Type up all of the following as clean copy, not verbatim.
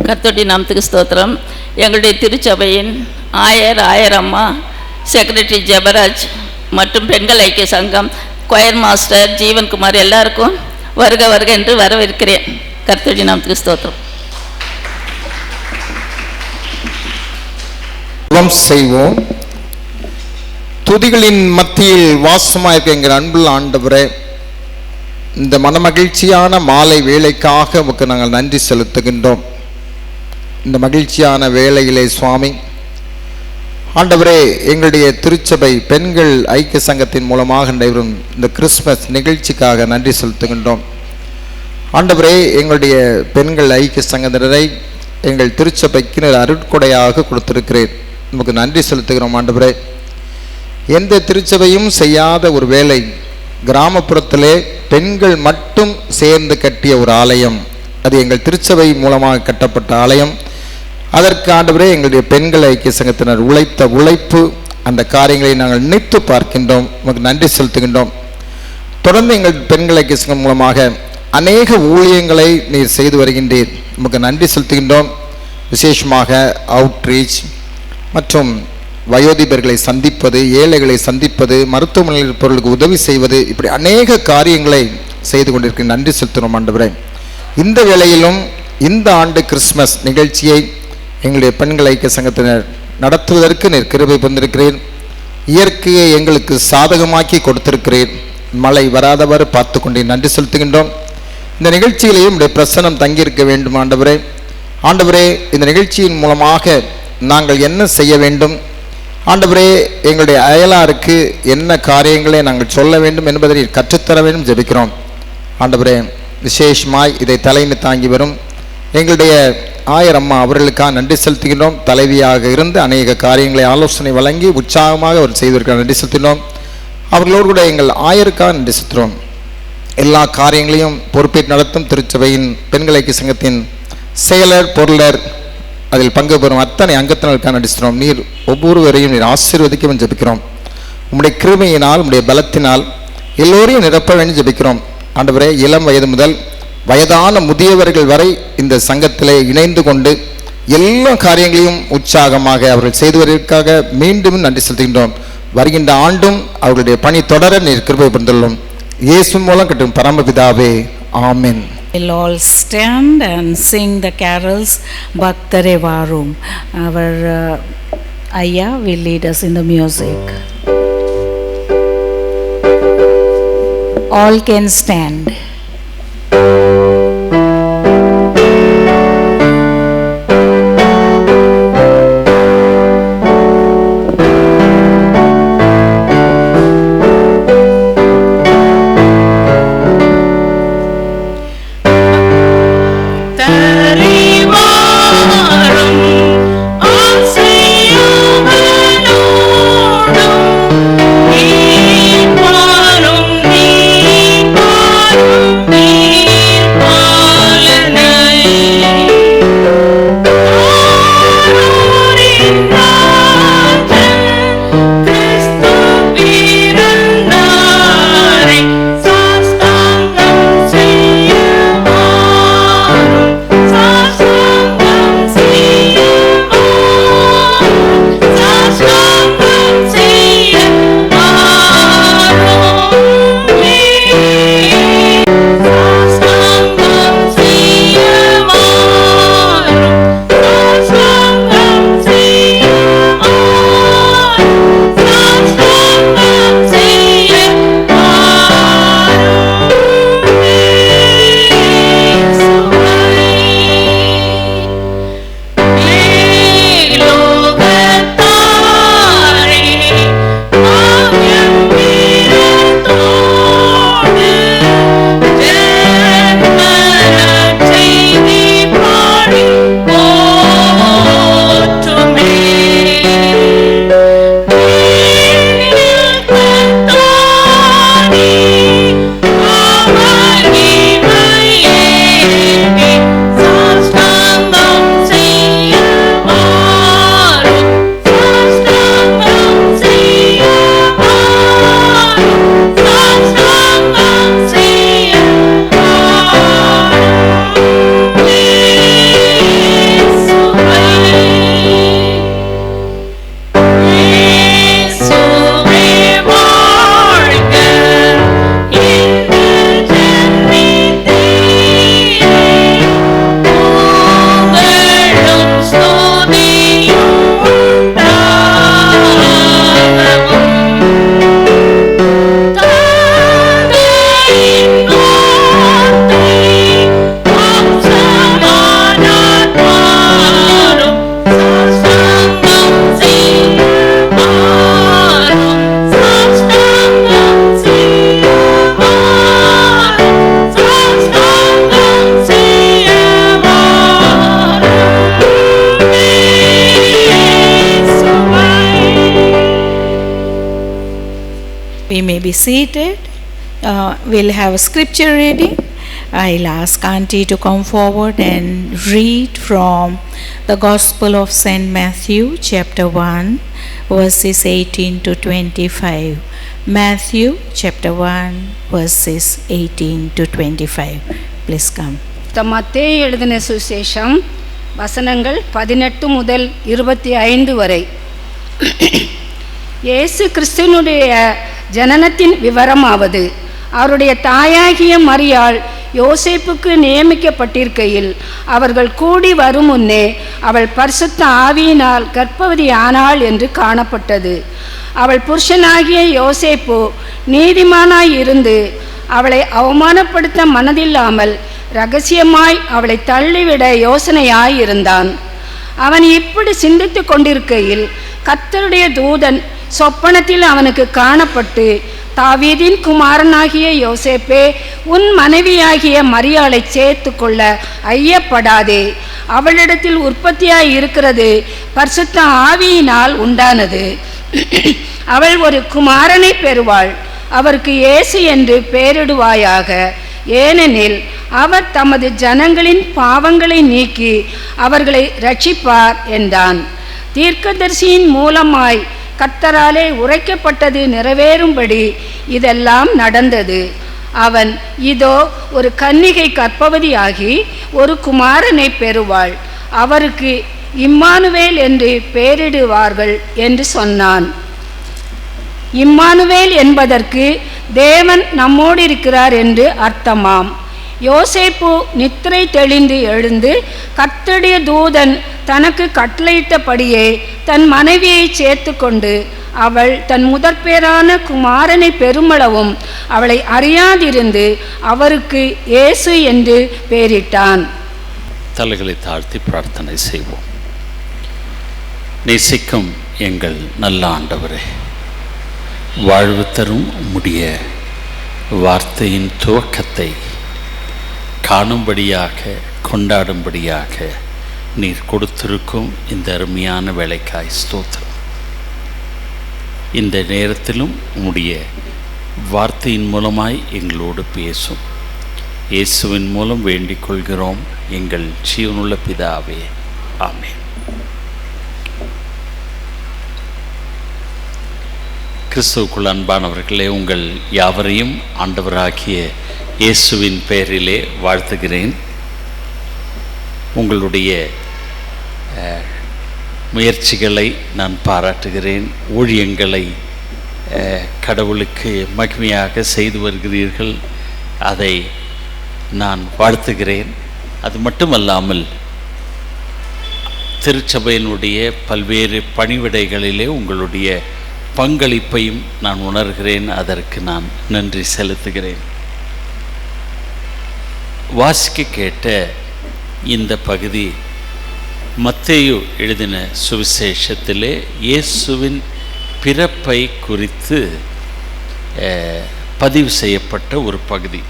கர்த்தருடைய நாமத்துக்கு ஸ்தோத்திரம். எங்களுடைய திருச்சபையின் ஆயரம்மா, செக்ரட்டரி ஜெபராஜ் மற்றும் பெண்கள் ஐக்கிய சங்கம், கொயர் மாஸ்டர் ஜீவன்குமார் எல்லாருக்கும் வருக வருக என்று வரவேற்கிறேன். கர்த்தருடைய நாமத்துக்கு ஸ்தோத்திரம். செய்வோம். துதிகளின் மத்தியில் வாசமாயிருக்க எங்கள் அன்புள்ள ஆண்டவரே, இந்த மனமகிழ்ச்சியான மாலை வேளைக்காக உமக்கு நாங்கள் நன்றி செலுத்துகின்றோம். இந்த மகிழ்ச்சியான வேளையிலே சுவாமி ஆண்டவரே, எங்களுடைய திருச்சபை பெண்கள் ஐக்கிய சங்கத்தின் மூலமாக நடைபெறும் இந்த கிறிஸ்மஸ் நிகழ்ச்சிக்காக நன்றி செலுத்துகின்றோம். ஆண்டவரே, எங்களுடைய பெண்கள் ஐக்கிய சங்கத்தினரை எங்கள் திருச்சபைக்கு அருட்கொடையாக கொடுத்திருக்கிறேன். நமக்கு நன்றி செலுத்துகிறோம். ஆண்டவரே, எந்த திருச்சபையும் செய்யாத ஒரு வேலை, கிராமப்புறத்திலே பெண்கள் மட்டும் சேர்ந்து கட்டிய ஒரு ஆலயம், அது எங்கள் திருச்சபை மூலமாக கட்டப்பட்ட ஆலயம். அதற்கு ஆண்டவரே எங்களுடைய பெண்கள் ஐக்கிய சங்கத்தினர் உழைத்த உழைப்பு, அந்த காரியங்களை நாங்கள் நினைத்து பார்க்கின்றோம். நமக்கு நன்றி செலுத்துகின்றோம். தொடர்ந்து எங்கள் பெண்கள் ஐக்கிய சங்கம் மூலமாக அநேக ஊழியங்களை நீர் செய்து வருகின்றீர். நமக்கு நன்றி செலுத்துகின்றோம். விசேஷமாக அவுட்ரீச் மற்றும் வயோதிபர்களை சந்திப்பது, ஏழைகளை சந்திப்பது, மருத்துவமனையில் இருப்பவர்களுக்கு உதவி செய்வது, இப்படி அநேக காரியங்களை செய்து கொண்டிருக்க நன்றி செலுத்துகிறோம். ஆண்டவரே, இந்த வேளையிலும் இந்த ஆண்டு கிறிஸ்மஸ் நிகழ்ச்சியை எங்களுடைய பெண்கள் ஐக்கிய சங்கத்தினர் நடத்துவதற்கு நீர் கிருபை தந்திருக்கிறேன். இயற்கையை எங்களுக்கு சாதகமாக்கி கொடுத்திருக்கிறேன். மழை வராதவாறு பார்த்து கொண்டே நன்றி செலுத்துகின்றோம். இந்த நிகழ்ச்சியிலேயும் உடைய பிரசன்னம் தங்கியிருக்க வேண்டும். ஆண்டவரே, ஆண்டவரே, இந்த நிகழ்ச்சியின் மூலமாக நாங்கள் என்ன செய்ய வேண்டும், ஆண்டவரே, எங்களுடைய அயலாருக்கு என்ன காரியங்களை நாங்கள் சொல்ல வேண்டும் என்பதை கற்றுத்தர வேண்டும் ஜெபிக்கிறோம். ஆண்டவரே, விசேஷமாய் இதை தலைமை தாங்கி வரும் எங்களுடைய ஆயரம்மா அவர்களுக்காக நன்றி செலுத்துகின்றோம். தலைவியாக இருந்து அநேக காரியங்களை ஆலோசனை வழங்கி உற்சாகமாக அவர் செய்வதற்காக நன்றி செலுத்தினோம். அவர்களோடு கூட எங்கள் ஆயருக்காக நன்றி செலுத்துகிறோம். எல்லா காரியங்களையும் பொறுப்பேற்று நடத்தும் திருச்சபையின் பெண்கள் ஐக்கிய சங்கத்தின் செயலர், பொருளர், அதில் பங்கு பெறும் அத்தனை அங்கத்தினருக்காக நடிச்சிடும். நீர் ஒவ்வொருவரையும் நீர் ஆசீர்வதிக்கவும் ஜெபிக்கிறோம். உம்முடைய கிருபையினால், உம்முடைய பலத்தினால் எல்லோரையும் நிரப்ப வேண்டும் ஜெபிக்கிறோம். ஆண்டவரே, இளம் வயது முதல் வயதான முதியவர்கள் வரை இந்த சங்கத்திலே இணைந்து கொண்டு எல்லா காரியங்களையும் உற்சாகமாக அவர்கள் செய்து வருவதற்காக மீண்டும் நன்றி செலுத்துகின்றோம். வருகின்ற ஆண்டும் அவர்களுடைய பணி தொடர நீர் கிருபை புரிந்துள்ளோம். இயேசு மூலம் கட்டும் பரமபிதாவே, ஆமென். We'll all stand and sing the carols Bhaktare Varum. Our Ayya will lead us in the music. All can stand. Varum, We may be seated. We'll have a scripture reading. I'll ask Auntie to come forward and read from the Gospel of St. Matthew, chapter 1, verses 18 to 25. Matthew, chapter 1, verses 18 to 25. Please come. மத்தேயு எழுதின சுவிசேஷம் வசனங்கள் 18 முதல் 25 வரை. இயேசு கிறிஸ்துவினுடைய ஜனனத்தின் விவரமாவது, அவருடைய தாயாகிய மரியாள் யோசேப்புக்கு நியமிக்கப்பட்டிருக்கையில் அவர்கள் கூடி வரும் முன்னே அவள் பரிசுத்த ஆவியினால் கர்ப்பவதி ஆனாள் என்று காணப்பட்டது. அவள் புருஷனாகிய யோசேப்பு நீதிமானாய் இருந்து அவளை அவமானப்படுத்த மனதில்லாமல் இரகசியமாய் அவளை தள்ளிவிட யோசனையாய் இருந்தான். அவன் இப்படி சிந்தித்து கொண்டிருக்கையில் கர்த்தருடைய தூதன் சொப்பனத்தில் அவனுக்கு காணப்பட்டு, தாவீதின் குமாரனாகிய யோசேப்பே, உன் மனைவியாகிய மரியாளை சேர்த்து கொள்ள ஐயப்படாதே. அவளிடத்தில் உற்பத்தியாய் இருக்கிறது பரிசுத்த ஆவியினால் உண்டானது. அவள் ஒரு குமாரனை பெறுவாள். அவருக்கு இயேசு என்று பெயரிடுவாயாக. ஏனெனில் அவர் தமது ஜனங்களின் பாவங்களை நீக்கி அவர்களை இரட்சிப்பார் என்றான். தீர்க்கதரிசியின் மூலமாய் கர்த்தராலே உரைக்கப்பட்டது நிறைவேறும்படி இதெல்லாம் நடந்தது. அவன், இதோ ஒரு கன்னிகை கர்ப்பவதியாகி ஒரு குமாரனை பெறுவாள். அவருக்கு இம்மானுவேல் என்று பெயரிடுவார்கள் என்று சொன்னான். இம்மானுவேல் என்பதற்கு தேவன் நம்மோடு இருக்கிறார் என்று அர்த்தமாம். யோசேப்பு நித்திரை தெளிந்து எழுந்து கர்த்தருடைய தூதன் தனக்கு கட்டளையிட்டபடியே தன் மனைவியை சேர்த்து கொண்டு அவள் தன் முதற்பேரான குமாரனை பெருமளவும் அவளை அறியாதிருந்து அவருக்கு இயேசு என்று பெயரிட்டான். தலைகளை தாழ்த்தி பிரார்த்தனை செய்வோம். நேசிக்கும் எங்கள் நல்ல ஆண்டவரே, வாழ்வு தரும் முடிய வார்த்தையின் துவக்கத்தை காணும்படியாக கொண்டாடும்படியாக நீர் கொடுத்திருக்கும் இந்த அருமையான வேலைக்காய் ஸ்தோத்திரம். இந்த நேரத்திலும் உம்முடைய வார்த்தையின் மூலமாய் எங்களோடு பேசும். இயேசுவின் மூலம் வேண்டிக் கொள்கிறோம் எங்கள் ஜீவனுள்ள பிதாவே, ஆமென். கிறிஸ்துவுக்குள் அன்பானவர்களே, உங்கள் யாவரையும் ஆண்டவராகிய இயேசுவின் பெயரிலே வாழ்த்துகிறேன். உங்களுடைய முயற்சிகளை நான் பாராட்டுகிறேன். ஊழியங்களை கடவுளுக்கு மகிமையாக செய்து வருகிறீர்கள். அதை நான் வாழ்த்துகிறேன். அது மட்டுமல்லாமல் திருச்சபையினுடைய பல்வேறு பணிவிடைகளிலே உங்களுடைய பங்களிப்பையும் நான் உணர்கிறேன். அதற்கு நான் நன்றி செலுத்துகிறேன். வாசிக்க கேட்ட இந்த பகுதி மத்தேயு எழுதின சுவிசேஷத்திலே இயேசுவின் பிறப்பை குறித்து பதிவு செய்யப்பட்ட ஒரு பகுதி.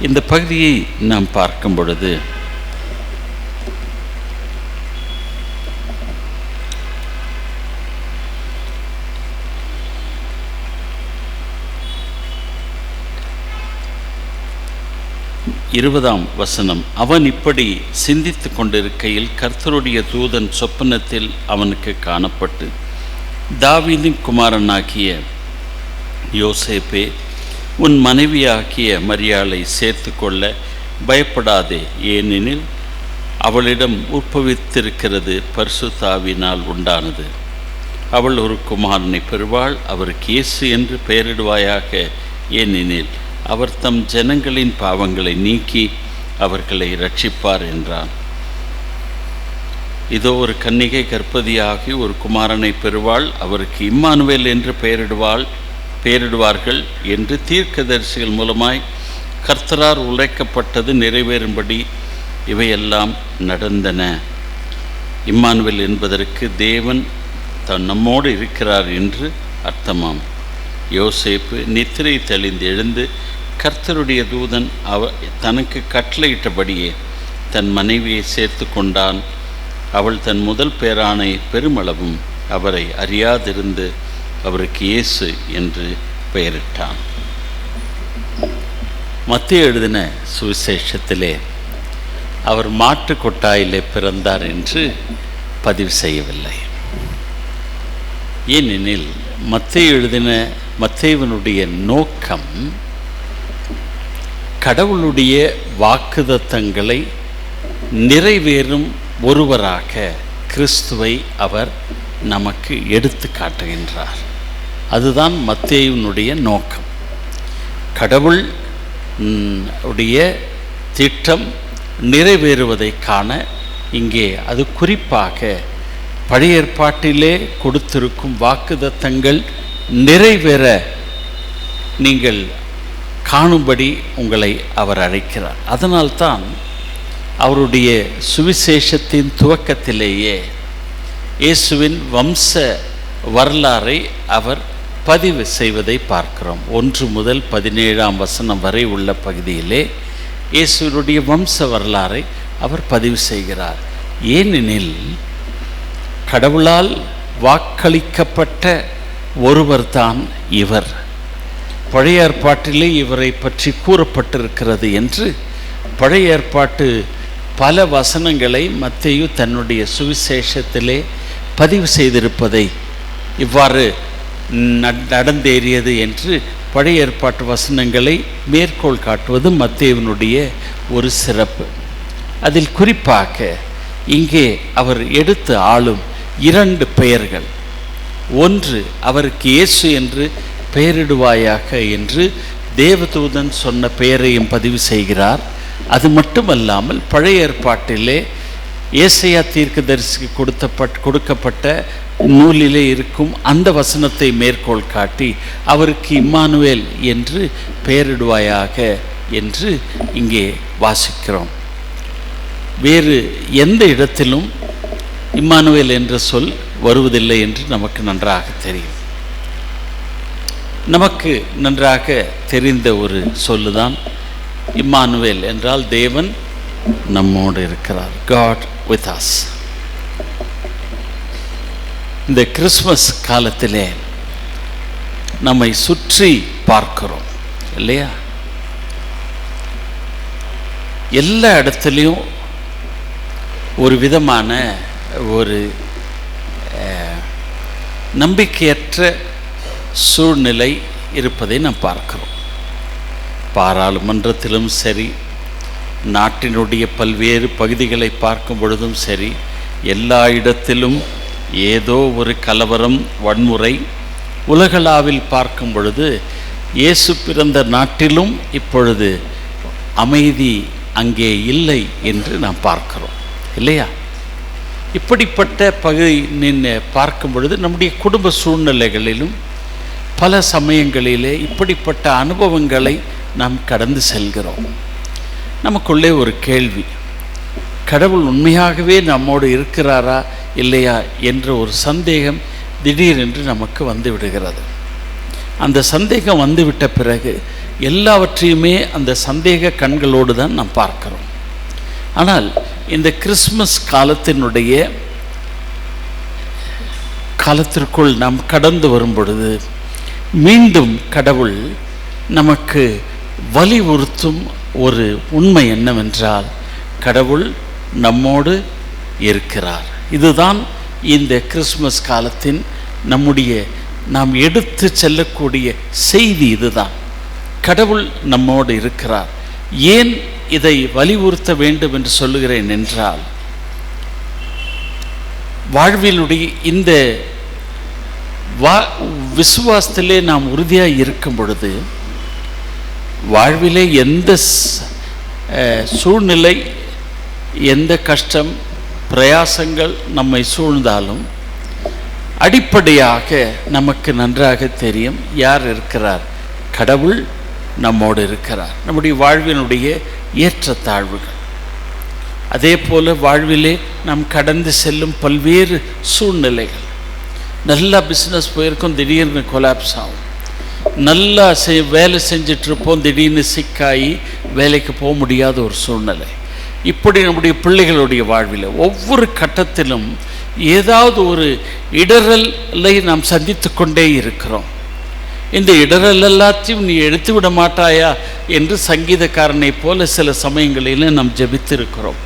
இந்த பகுதியை நாம் பார்க்கும் பொழுது இருபதாம் வசனம், அவன் இப்படி சிந்தித்து கொண்டிருக்கையில் கர்த்தருடைய தூதன் சொப்பனத்தில் அவனுக்கு காணப்பட்டு, தாவீதின் குமாரனாகிய யோசேப்பே, உன் மனைவியாகிய மரியாளை சேர்த்து கொள்ள பயப்படாதே. ஏனெனில் அவளிடம் உற்பவித்திருக்கிறது பரிசுத்த ஆவியினால் உண்டானது. அவள் ஒரு குமாரனை பெறுவாள். அவருக்கு இயேசு என்று பெயரிடுவாயாக. ஏனெனில் அவர் தம் ஜனங்களின் பாவங்களை நீக்கி அவர்களை இரட்சிப்பார் என்றான். இதோ ஒரு கன்னிகை கர்ப்பதியாகி ஒரு குமாரனை பெறுவாள். அவருக்கு இம்மானுவேல் என்று பெயரிடுவார்கள் என்று தீர்க்கதரிசிகள் மூலமாய் கர்த்தரால் உரைக்கப்பட்டது நிறைவேறும்படி இவையெல்லாம் நடந்தன. இம்மானுவேல் என்பதற்கு தேவன் நம்மோடு இருக்கிறார் என்று அர்த்தமாம். யோசேப்பு நித்திரை தெளிந்து எழுந்து கர்த்தருடைய தூதன் தனக்கு கட்டளையிட்டபடியே தன் மனைவியை சேர்த்து கொண்டான். அவள் தன் முதல் பேரானை பெருமளவும் அவரை அறியாதிருந்து அவருக்கு இயேசு என்று பெயரிட்டான். மத்தேயு எழுதின சுவிசேஷத்திலே அவர் மாட்டு கொட்டாயிலே பிறந்தார் என்று பதிவு செய்யவில்லை. ஏனெனில் மத்தேயு எழுதின மத்தேயுவினுடைய நோக்கம் கடவுளுடைய வாக்குத்தத்தங்களை நிறைவேறும் ஒருவராக கிறிஸ்துவை அவர் நமக்கு எடுத்து காட்டுகின்றார். அதுதான் மத்தேயுவினுடைய நோக்கம். கடவுள் உடைய திட்டம் நிறைவேறுவதை காண இங்கே அது குறிப்பாக பழைய ஏற்பாட்டிலே கொடுத்திருக்கும் வாக்குத்தத்தங்கள் நிறைவேற நீங்கள் காணும்படி உங்களை அவர் அழைக்கிறார். அதனால்தான் அவருடைய சுவிசேஷத்தின் துவக்கத்திலேயே இயேசுவின் வம்ச வரலாறை அவர் பதிவு செய்வதை பார்க்கிறோம். 1 முதல் 17ஆம் வசனம் வரை உள்ள பகுதியிலே இயேசுவினுடைய வம்ச வரலாறை அவர் பதிவு செய்கிறார். ஏனெனில் கடவுளால் வாக்களிக்கப்பட்ட ஒருவர்தான் இவர். பழைய ஏற்பாட்டிலே இவரை பற்றி கூறப்பட்டிருக்கிறது என்று பழைய ஏற்பாட்டு பல வசனங்களை மத்தேயு தன்னுடைய சுவிசேஷத்திலே பதிவு செய்திருப்பதை இவ்வாறு நடந்தேறியது என்று பழைய ஏற்பாட்டு வசனங்களை மேற்கோள் காட்டுவது மத்தேயுவினுடைய ஒரு சிறப்பு. அதில் குறிப்பாக இங்கே அவர் எடுத்து ஆளும் 2 பெயர்கள். ஒன்று, அவருக்கு இயேசு என்று பெயரிடுவாயாக என்று தேவதூதன் சொன்ன பெயரையும் பதிவு செய்கிறார். அது மட்டுமல்லாமல் பழைய ஏற்பாட்டிலே ஏசாயா தீர்க்கதரிசிக்கு கொடுக்கப்பட்ட நூலிலே இருக்கும் அந்த வசனத்தை மேற்கோள் காட்டி அவருக்கு இம்மானுவேல் என்று பெயரிடுவாயாக என்று இங்கே வாசிக்கிறோம். வேறு எந்த இடத்திலும் இம்மானுவேல் என்ற சொல் வருவதில்லை என்று நமக்கு நன்றாக தெரியும். நமக்கு நன்றாக தெரிந்த ஒரு சொல்லுதான் இம்மானுவேல் என்றால் தேவன் நம்மோடு இருக்கிறார். God with us. இந்த கிறிஸ்மஸ் காலத்திலே நம்மை சுற்றி பார்க்கிறோம் இல்லையா? எல்லா இடத்துலையும் ஒரு விதமான ஒரு நம்பிக்கையற்ற சூழ்நிலை இருப்பதை நாம் பார்க்கிறோம். பாராளுமன்றத்திலும் சரி, நாட்டினுடைய பல்வேறு பகுதிகளை பார்க்கும் பொழுதும் சரி, எல்லா இடத்திலும் ஏதோ ஒரு கலவரம், வன்முறை. உலகளாவில் பார்க்கும் பொழுது இயேசு பிறந்த நாட்டிலும் இப்பொழுது அமைதி அங்கே இல்லை என்று நாம் பார்க்கிறோம் இல்லையா? இப்படிப்பட்ட பகுதி நின்று பார்க்கும் பொழுது நம்முடைய குடும்ப சூழ்நிலைகளிலும் பல சமயங்களிலே இப்படிப்பட்ட அனுபவங்களை நாம் கடந்து செல்கிறோம். நமக்குள்ளே ஒரு கேள்வி, கடவுள் உண்மையாகவே நம்மோடு இருக்கிறாரா இல்லையா என்ற ஒரு சந்தேகம் திடீரென்று நமக்கு வந்து விடுகிறது. அந்த சந்தேகம் வந்துவிட்ட பிறகு எல்லாவற்றையுமே அந்த சந்தேக கண்களோடு தான் நாம் பார்க்கிறோம். ஆனால் இந்த கிறிஸ்மஸ் காலத்திற்குள் நாம் கடந்து வரும் பொழுது மீண்டும் கடவுள் நமக்கு வலியுறுத்தும் ஒரு உண்மை என்னவென்றால், கடவுள் நம்மோடு இருக்கிறார். இதுதான் இந்த கிறிஸ்மஸ் காலத்தின் நாம் எடுத்து செல்லக்கூடிய செய்தி. இதுதான், கடவுள் நம்மோடு இருக்கிறார். ஏன் இதை வலியுறுத்த வேண்டும் என்று சொல்லுகிறேன் என்றால், வாழ்விலுடைய இந்த விசுவாசத்திலே நாம் உறுதியாக இருக்கும் பொழுது, வாழ்விலே எந்த சூழ்நிலை, எந்த கஷ்டம், பிரயாசங்கள் நம்மை சூழ்ந்தாலும் அடிப்படையாக நமக்கு நன்றாக தெரியும் யார் இருக்கிறார். கடவுள் நம்மோடு இருக்கிறார். நம்முடைய வாழ்வினுடைய ஏற்றத்தாழ்வுகள், அதே போல வாழ்விலே நாம் கடந்து செல்லும் பல்வேறு சூழ்நிலைகள். நல்லா பிஸ்னஸ் போயிருக்கோம், திடீர்னு கொலாப்ஸ் ஆகும். நல்லா வேலை செஞ்சிட்ருப்போம், திடீர்னு சிக்காகி வேலைக்கு போக முடியாத ஒரு சூழ்நிலை. இப்படி நம்முடைய பிள்ளைகளுடைய வாழ்வில் ஒவ்வொரு கட்டத்திலும் ஏதாவது ஒரு இடரலை நாம் சந்தித்து கொண்டே இருக்கிறோம். இந்த இடரல் எல்லாத்தையும் நீ எடுத்து விட மாட்டாயா என்று சங்கீதக்காரனை போல சில சமயங்களில் நாம் ஜெபித்திருக்கிறோம்.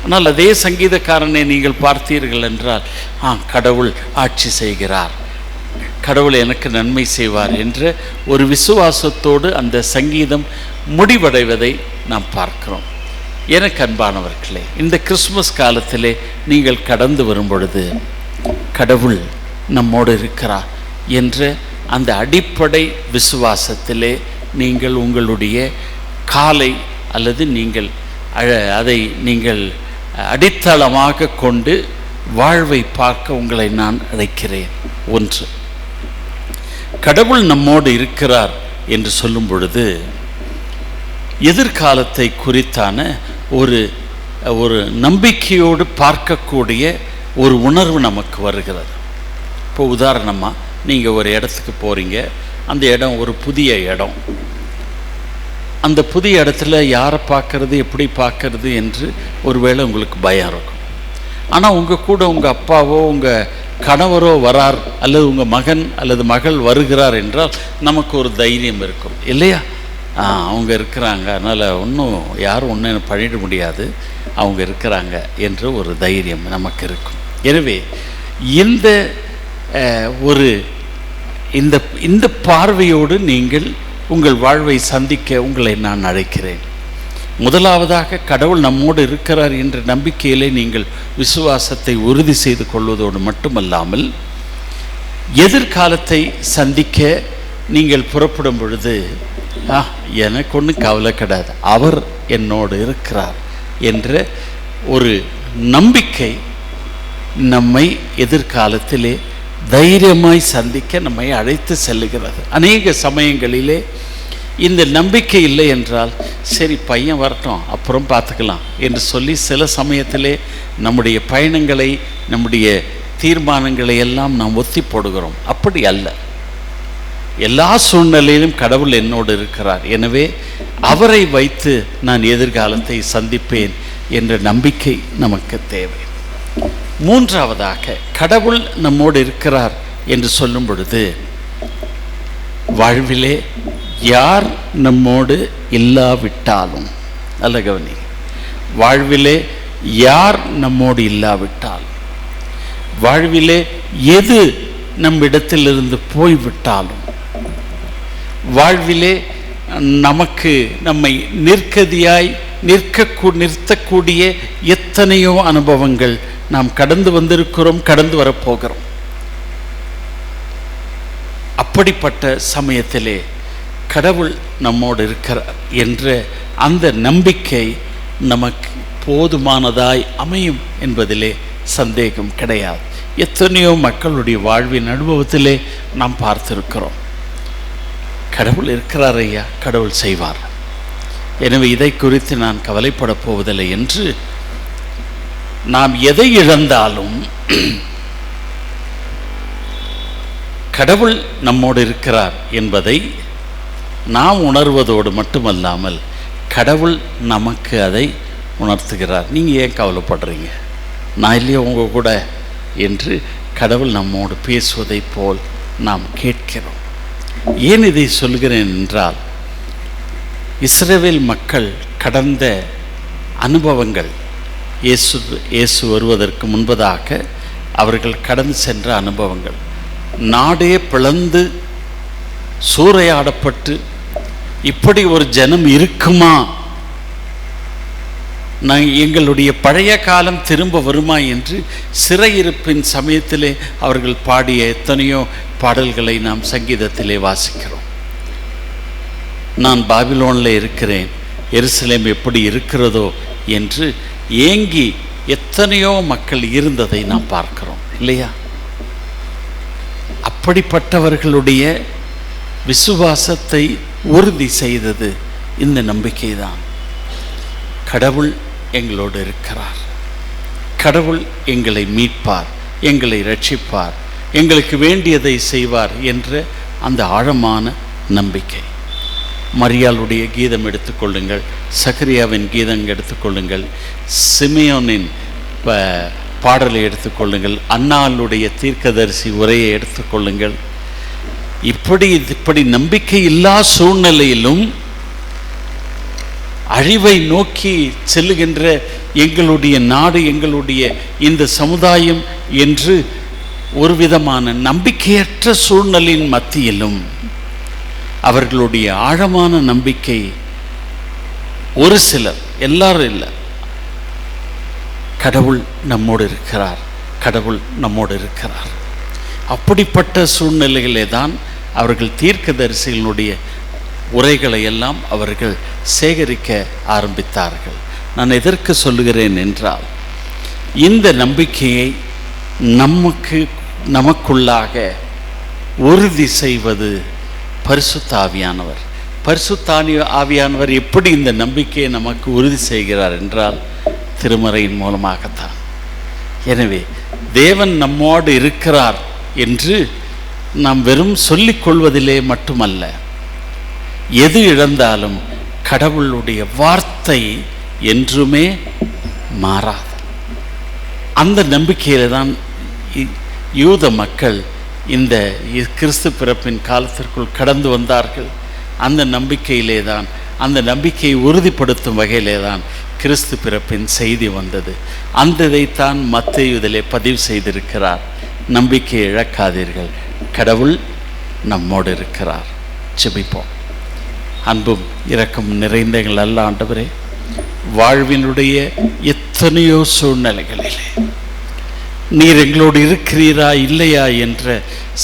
ஆனால் அதே சங்கீதக்காரனை நீங்கள் பார்த்தீர்கள் என்றால், கடவுள் ஆட்சி செய்கிறார், கடவுள் எனக்கு நன்மை செய்வார் என்ற ஒரு விசுவாசத்தோடு அந்த சங்கீதம் முடிவடைவதை நாம் பார்க்கிறோம். எனக்கு அன்பானவர்களே, இந்த கிறிஸ்துமஸ் காலத்திலே நீங்கள் கடந்து வரும் பொழுது கடவுள் நம்மோடு இருக்கிறார் என்ற அந்த அடிப்படை விசுவாசத்திலே நீங்கள் உங்களுடைய காலை அல்லது நீங்கள் அதை நீங்கள் அடித்தளமாக கொண்டு வாழ்வை பார்க்க உங்களை நான் அழைக்கிறேன். ஒன்று, கடவுள் நம்மோடு இருக்கிறார் என்று சொல்லும் பொழுது எதிர்காலத்தை குறித்தான ஒரு நம்பிக்கையோடு பார்க்கக்கூடிய ஒரு உணர்வு நமக்கு வருகிறது. இப்போ உதாரணமாக நீங்கள் ஒரு இடத்துக்கு போகிறீங்க, அந்த இடம் ஒரு புதிய இடம். அந்த புதிய இடத்துல யாரை பார்க்கறது, எப்படி பார்க்கறது என்று ஒருவேளை உங்களுக்கு பயம் இருக்கும். ஆனால் உங்கள் கூட உங்கள் அப்பாவோ உங்கள் கணவரோ வரார், அல்லது உங்கள் மகன் அல்லது மகள் வருகிறார் என்றால் நமக்கு ஒரு தைரியம் இருக்கும் இல்லையா? அவங்க இருக்கிறாங்க, அதனால் யாரும் ஒன்றும் பண்ணிட முடியாது, அவங்க இருக்கிறாங்க என்ற ஒரு தைரியம் நமக்கு இருக்கும். எனவே இந்த பார்வையோடு நீங்கள் உங்கள் வாழ்வை சந்திக்க உங்களை நான் அழைக்கிறேன். முதலாவதாக கடவுள் நம்மோடு இருக்கிறார் என்ற நம்பிக்கையிலே நீங்கள் விசுவாசத்தை உறுதி செய்து கொள்வதோடு மட்டுமல்லாமல், எதிர்காலத்தை சந்திக்க நீங்கள் புறப்படும் பொழுது எனக்கு ஒன்றும் கவலை கிடையாது, அவர் என்னோடு இருக்கிறார் என்ற ஒரு நம்பிக்கை நம்மை எதிர்காலத்திலே தைரியமாய் சந்திக்க நம்மை அழைத்து செல்லுகிறது. அநேக சமயங்களிலே இந்த நம்பிக்கை இல்லை என்றால், சரி பையன் வரட்டும் அப்புறம் பார்த்துக்கலாம் என்று சொல்லி சில சமயத்திலே நம்முடைய பயணங்களை நம்முடைய தீர்மானங்களை எல்லாம் நாம் ஒத்தி போடுகிறோம். அப்படி அல்ல, எல்லா சூழ்நிலையிலும் கடவுள் என்னோடு இருக்கிறார், எனவே அவரை வைத்து நான் எதிர்காலத்தை சந்திப்பேன் என்ற நம்பிக்கை நமக்கு தேவை. மூன்றாவதாக, கடவுள் நம்மோடு இருக்கிறார் என்று சொல்லும் பொழுது வாழ்விலே யார் நம்மோடு இல்லாவிட்டாலும், நல்ல கவனி, வாழ்விலே யார் நம்மோடு இல்லாவிட்டாலும், வாழ்விலே எது நம்மிடத்திலிருந்து போய்விட்டாலும், வாழ்விலே நம்மை நிறுத்தக்கூடிய எத்தனையோ அனுபவங்கள் நாம் கடந்து வந்திருக்கிறோம், கடந்து வரப்போகிறோம். அப்படிப்பட்ட சமயத்திலே கடவுள் நம்மோடு இருக்கிறார் என்ற அந்த நம்பிக்கை நமக்கு போதுமானதாய் அமையும் என்பதிலே சந்தேகம் கிடையாது. எத்தனையோ மக்களுடைய வாழ்வின் அனுபவத்திலே நாம் பார்த்திருக்கிறோம், கடவுள் இருக்கிறார் ஐயா, கடவுள் செய்வார், எனவே இதை குறித்து நான் கவலைப்பட போவதில்லை என்று நாம் எதை இழந்தாலும் கடவுள் நம்மோடு இருக்கிறார் என்பதை நாம் உணர்வதோடு மட்டுமல்லாமல் கடவுள் நமக்கு அதை உணர்த்துகிறார். நீங்கள் ஏன் கவலைப்படுறீங்க, நான் இல்லையா உங்கள் கூட என்று கடவுள் நம்மோடு பேசுவதை போல் நாம் கேட்கிறோம். ஏன் இதை சொல்கிறேன் என்றால், இஸ்ரவேல் மக்கள் கடந்த அனுபவங்கள், இயேசு வருவதற்கு முன்பதாக அவர்கள் கடந்து சென்ற அனுபவங்கள், நாடே பிளந்து சூறையாடப்பட்டு இப்படி ஒரு ஜனம் இருக்குமா, எங்களுடைய பழைய காலம் திரும்ப வருமா என்று சிறையிருப்பின் சமயத்திலே அவர்கள் பாடிய எத்தனையோ பாடல்களை நாம் சங்கீதத்திலே வாசிக்கிறோம். நான் பாபிலோனில் இருக்கிறேன், எருசலேம் எப்படி இருக்கிறதோ என்று ஏங்கி எத்தனையோ மக்கள் இருந்ததை நாம் பார்க்கிறோம் இல்லையா? அப்படிப்பட்டவர்களுடைய விசுவாசத்தை உறுதி செய்தது இந்த நம்பிக்கைதான். கடவுள் எங்களோடு இருக்கிறார், கடவுள் எங்களை மீட்பார், எங்களை ரட்சிப்பார், எங்களுக்கு வேண்டியதை செய்வார் என்ற அந்த ஆழமான நம்பிக்கை. மரியாளுடைய கீதம் எடுத்துக்கொள்ளுங்கள், சக்கரியாவின் கீதம் எடுத்துக்கொள்ளுங்கள், சிமியோனின் பாடலை எடுத்துக்கொள்ளுங்கள், அன்னாளுடைய தீர்க்கதரிசி உரையை எடுத்துக்கொள்ளுங்கள். இப்படி நம்பிக்கை இல்லா சூழ்நிலையிலும் அழிவை நோக்கி செல்லுகின்ற எங்களுடைய நாடு, எங்களுடைய இந்த சமுதாயம் என்று ஒரு விதமான நம்பிக்கையற்ற சூழ்நிலையின் மத்தியிலும் அவர்களுடைய ஆழமான நம்பிக்கை, ஒரு சிலர், எல்லாரும் இல்லை, கடவுள் நம்மோடு இருக்கிறார், கடவுள் நம்மோடு இருக்கிறார். அப்படிப்பட்ட சூழ்நிலைகளே தான் அவர்கள் தீர்க்கதரிசிகளுடைய உரைகளை எல்லாம் அவர்கள் சேகரிக்க ஆரம்பித்தார்கள். நான் எதற்கு சொல்லுகிறேன் என்றால், இந்த நம்பிக்கையை நமக்குள்ளாக உறுதி செய்வது பரிசுத்த ஆவியானவர். பரிசுத்த ஆவியானவர் எப்படி இந்த நம்பிக்கையை நமக்கு உறுதி செய்கிறார் என்றால், திருமறையின் மூலமாகத்தான். எனவே தேவன் நம்மோடு இருக்கிறார் என்று நாம் வெறும் சொல்லிக் கொள்வதிலே மட்டுமல்ல, எது இழந்தாலும் கடவுளுடைய வார்த்தை என்றுமே மாறாது. அந்த நம்பிக்கையில தான் யூத மக்கள் இந்த கிறிஸ்து பிறப்பின் காலத்திற்குள் கடந்து வந்தார்கள். அந்த நம்பிக்கையிலே தான், அந்த நம்பிக்கையை உறுதிப்படுத்தும் வகையிலே தான் கிறிஸ்து பிறப்பின் செய்தி வந்தது. அந்த இதைத்தான் மத்தேயு இதிலே பதிவு செய்திருக்கிறார். நம்பிக்கை இழக்காதீர்கள், கடவுள் நம்மோடு இருக்கிறார். ஜெபிப்போம். அன்பும் இரக்கம் நிறைந்த எங்கள் நல்ல ஆண்டவரே, வாழ்வினுடைய எத்தனையோ சூழ்நிலைகளிலே நீர் எங்களோடு இருக்கிறீரா இல்லையா என்ற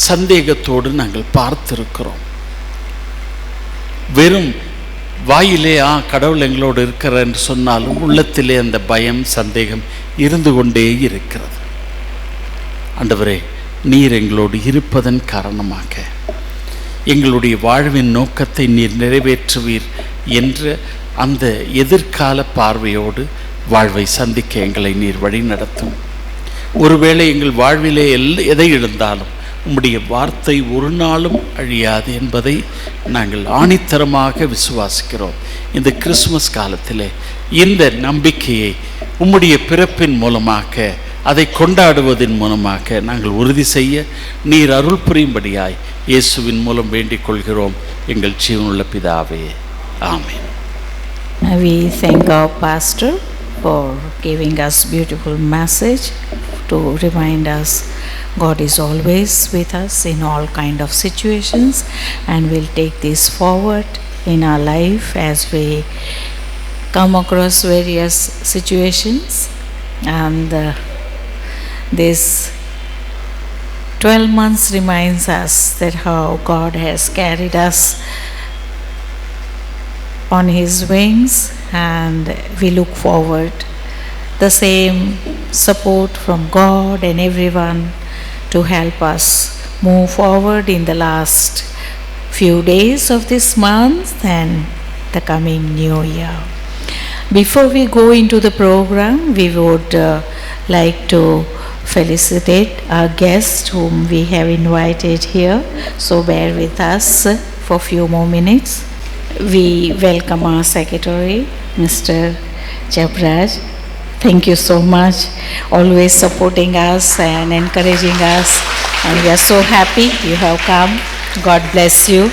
சந்தேகத்தோடு நாங்கள் பார்த்திருக்கிறோம். வெறும் வாயிலே கடவுள் எங்களோடு இருக்கிறார் என்று சொன்னாலும் உள்ளத்திலே அந்த பயம், சந்தேகம் இருந்து கொண்டே இருக்கிறது. ஆண்டவரே, நீர் எங்களோடு இருப்பதன் காரணமாக எங்களுடைய வாழ்வின் நோக்கத்தை நீர் நிறைவேற்றுவீர் என்ற அந்த எதிர்கால பார்வையோடு வாழ்வை சந்திக்க எங்களை நீர் வழி நடத்தும். ஒருவேளை எங்கள் வாழ்விலே எதை இழந்தாலும் உம்முடைய வார்த்தை ஒரு நாளும் அழியாது என்பதை நாங்கள் ஆணித்தரமாக விசுவாசிக்கிறோம். இந்த கிறிஸ்துமஸ் காலத்திலே இந்த நம்பிக்கையை உம்முடைய பிறப்பின் மூலமாக, அதை கொண்டாடுவதன் மூலமாக நாங்கள் உறுதி செய்ய நீர் அருள் புரியும்படியாய் இயேசுவின் மூலம் வேண்டிக் கொள்கிறோம் எங்கள் ஜீவனுள்ள பிதாவே, ஆமென். We thank our pastor for giving us beautiful message to remind us God is always with us in all kind of situations, and we'll take this forward in our life as we come across various situations. And this 12 months reminds us that how God has carried us on His wings, and we look forward the same support from God and everyone to help us move forward in the last few days of this month and the coming new year. Before we go into the program, we would like to felicitate our guest whom we have invited here, so bear with us for few more minutes. We welcome our secretary, Mr. Jabraj. Thank you so much, always supporting us and encouraging us, and we are so happy you have come. God bless you.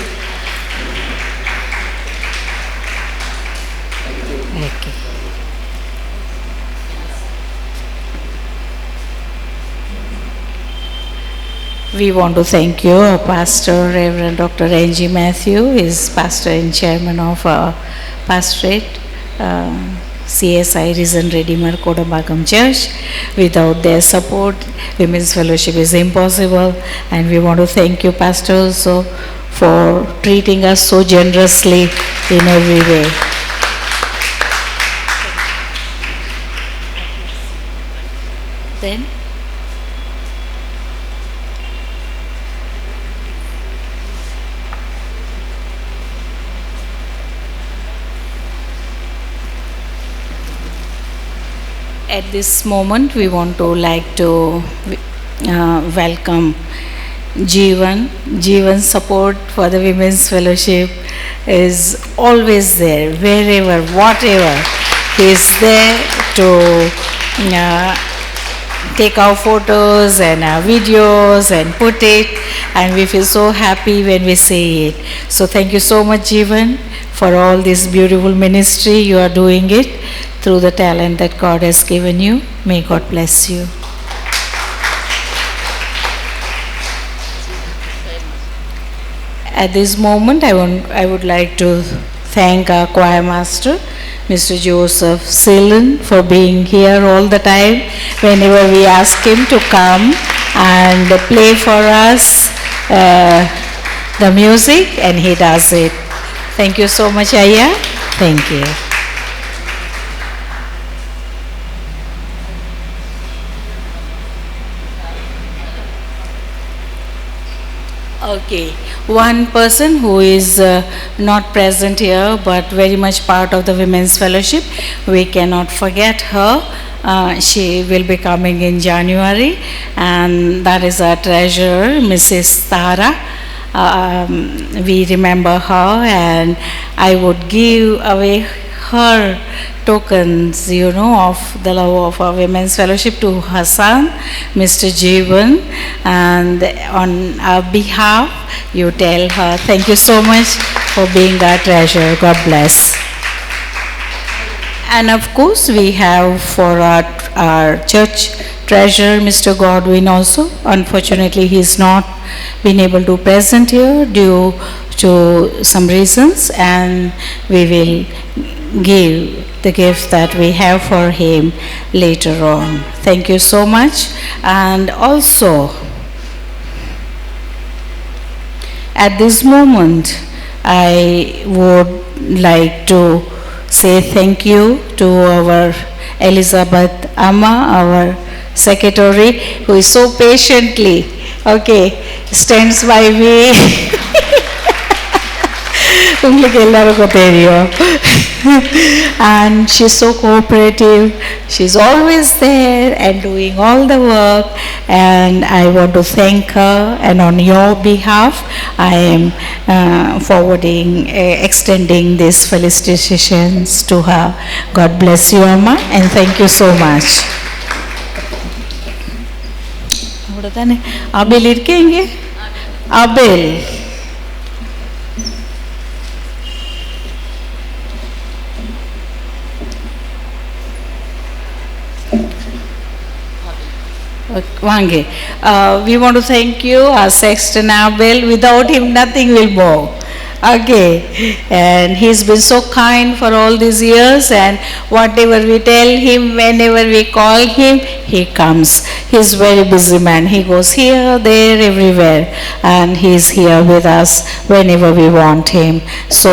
Okay. We want to thank you, our pastor, Reverend Dr. N.G. Matthew, is pastor and chairman of our pastorate, CSI Risen Redeemer Kodambagam Church. Without their support, Women's Fellowship is impossible, and we want to thank you, pastor, also for treating us so generously in every way. Then at this moment we want to welcome Jeevan's support for the Women's Fellowship is always there, wherever, whatever. He is there to take our photos and our videos and put it, and we feel so happy when we see it. So thank you so much, Jeevan, for all this beautiful ministry. You are doing it through the talent that God has given you. May God bless you. At this moment, I would like to thank our choir master, Mr. Joseph Seelan, for being here all the time whenever we ask him to come and play for us the music, and he does it. Thank you so much, Aya. Thank you. Okay, one person who is not present here but very much part of the Women's Fellowship, we cannot forget her. She will be coming in January, and that is our treasurer, Mrs. Tara. We remember her, and I would give away her tokens, of the love of our Women's Fellowship to her son, Mr. Jeevan, and on our behalf, you tell her, thank you so much for being our treasurer. God bless. And of course, we have for our church treasurer, Mr. Godwin also. Unfortunately, he is not been able to present here due to some reasons, and we will give the gift that we have for him later on. Thank you so much. And also, at this moment, I would like to say thank you to our Elizabeth Amma, our secretary, who is so patiently, stands by me. உங்களுக்கு எல்லாருக்கும் தெரியும். And she's so cooperative. She's always there and doing all the work, and I want to thank her, and on your behalf I am extending these felicitations to her. God bless you, Amma, and thank you so much. அவ்வளோதானே. Abell இருக்கீங்க? Abell வாங்க. We want to thank you, our sexton Abel. Without him, nothing will move. And he's been so kind for all these years, and whatever we tell him, whenever we call him, he comes. He's very busy man. He goes here, there, everywhere, and he's here with us whenever we want him. So,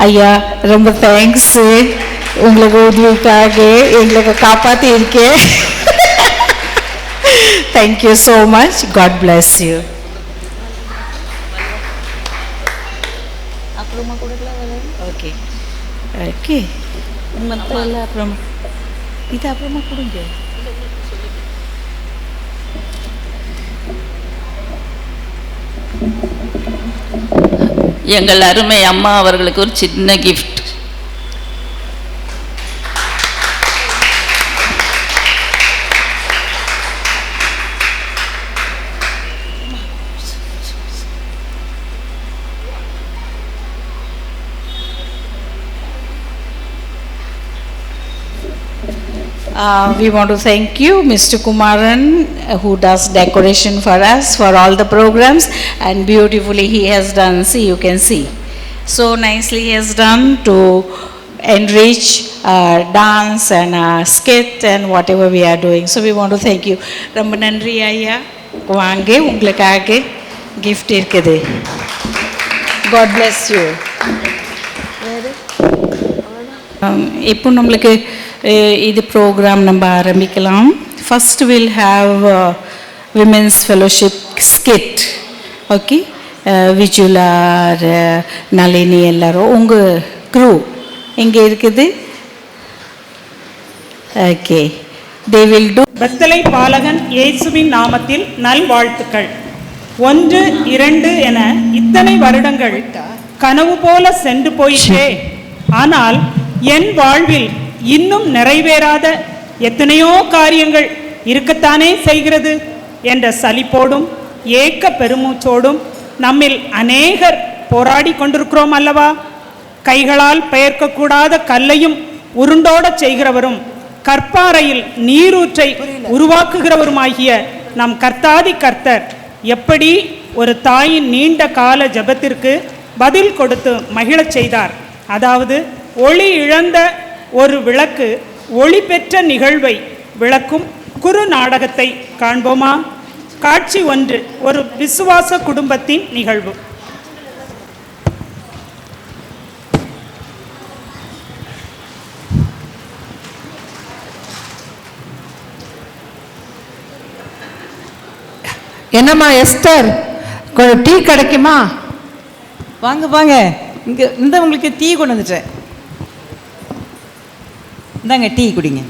ஐயா ரொம்ப thanks. உங்களுக்கு உதவிக்காக எங்களுக்கு காப்பாற்றி இருக்கேன். Thank you so much. God bless you. Okay. மத்தெல்லாம் அப்புறம் இது அப்புறமா கொடுங்க. எங்கள் அருமை அம்மா அவர்களுக்கு ஒரு சின்ன gift. We want to thank you, Mr. Kumaran, who does decoration for us for all the programs, and beautifully he has done. See, you can see. So nicely he has done to enrich our dance and our skit and whatever we are doing. So we want to thank you. ரொம்ப நன்றி ஐயா. வாங்க, உங்களுக்காக gift இருக்குது. God bless you. இப்போ நம்மளுக்கு இது program நம்ம ஆரம்பிக்கலாம். First will have women's fellowship skit. Okay, Vijula, Nalini எல்லாரும் உங்கள் க்ரூ எங்கே இருக்குது? Okay, they will do. பெத்தலை பாலகன் இயேசுவின் நாமத்தில் நல்வாழ்த்துக்கள். 1, 2 என இத்தனை வருடங்கள் கனவு போல சென்று போயிற்றே. ஆனால் என் வாழ்வில் இன்னும் நிறைவேறாத எத்தனையோ காரியங்கள் இருக்கத்தானே செய்கிறது என்ற சலிப்போடும் ஏக்க பெருமூச்சோடும் நம்மில் அநேகர் போராடி கொண்டிருக்கிறோம் அல்லவா? கைகளால் பெயர்க்கக்கூடாத கல்லையும் உருண்டோடச் செய்கிறவரும் கற்பாறையில் நீரூற்றை உருவாக்குகிறவருமாகிய நம் கர்த்தாதி கர்த்தர் எப்படி ஒரு தாயின் நீண்ட கால ஜெபத்திற்கு பதில் கொடுத்து மகிழச் செய்தார். அதாவது ஒளி இழந்த ஒரு விளக்கு ஒளி பெற்ற நிகழ்வை விளக்கும் குறு நாடகத்தை காண்போமா? காட்சி 1, ஒரு விசுவாச குடும்பத்தின் நிகழ்வு. என்னம்மா எஸ்தர், கொஞ்சம் டீ கிடைக்குமா? வாங்க வாங்க, இங்கே இந்த உங்களுக்கு டீ கொண்டு வந்துட்டேன். இந்தாங்க டீ குடிங்க.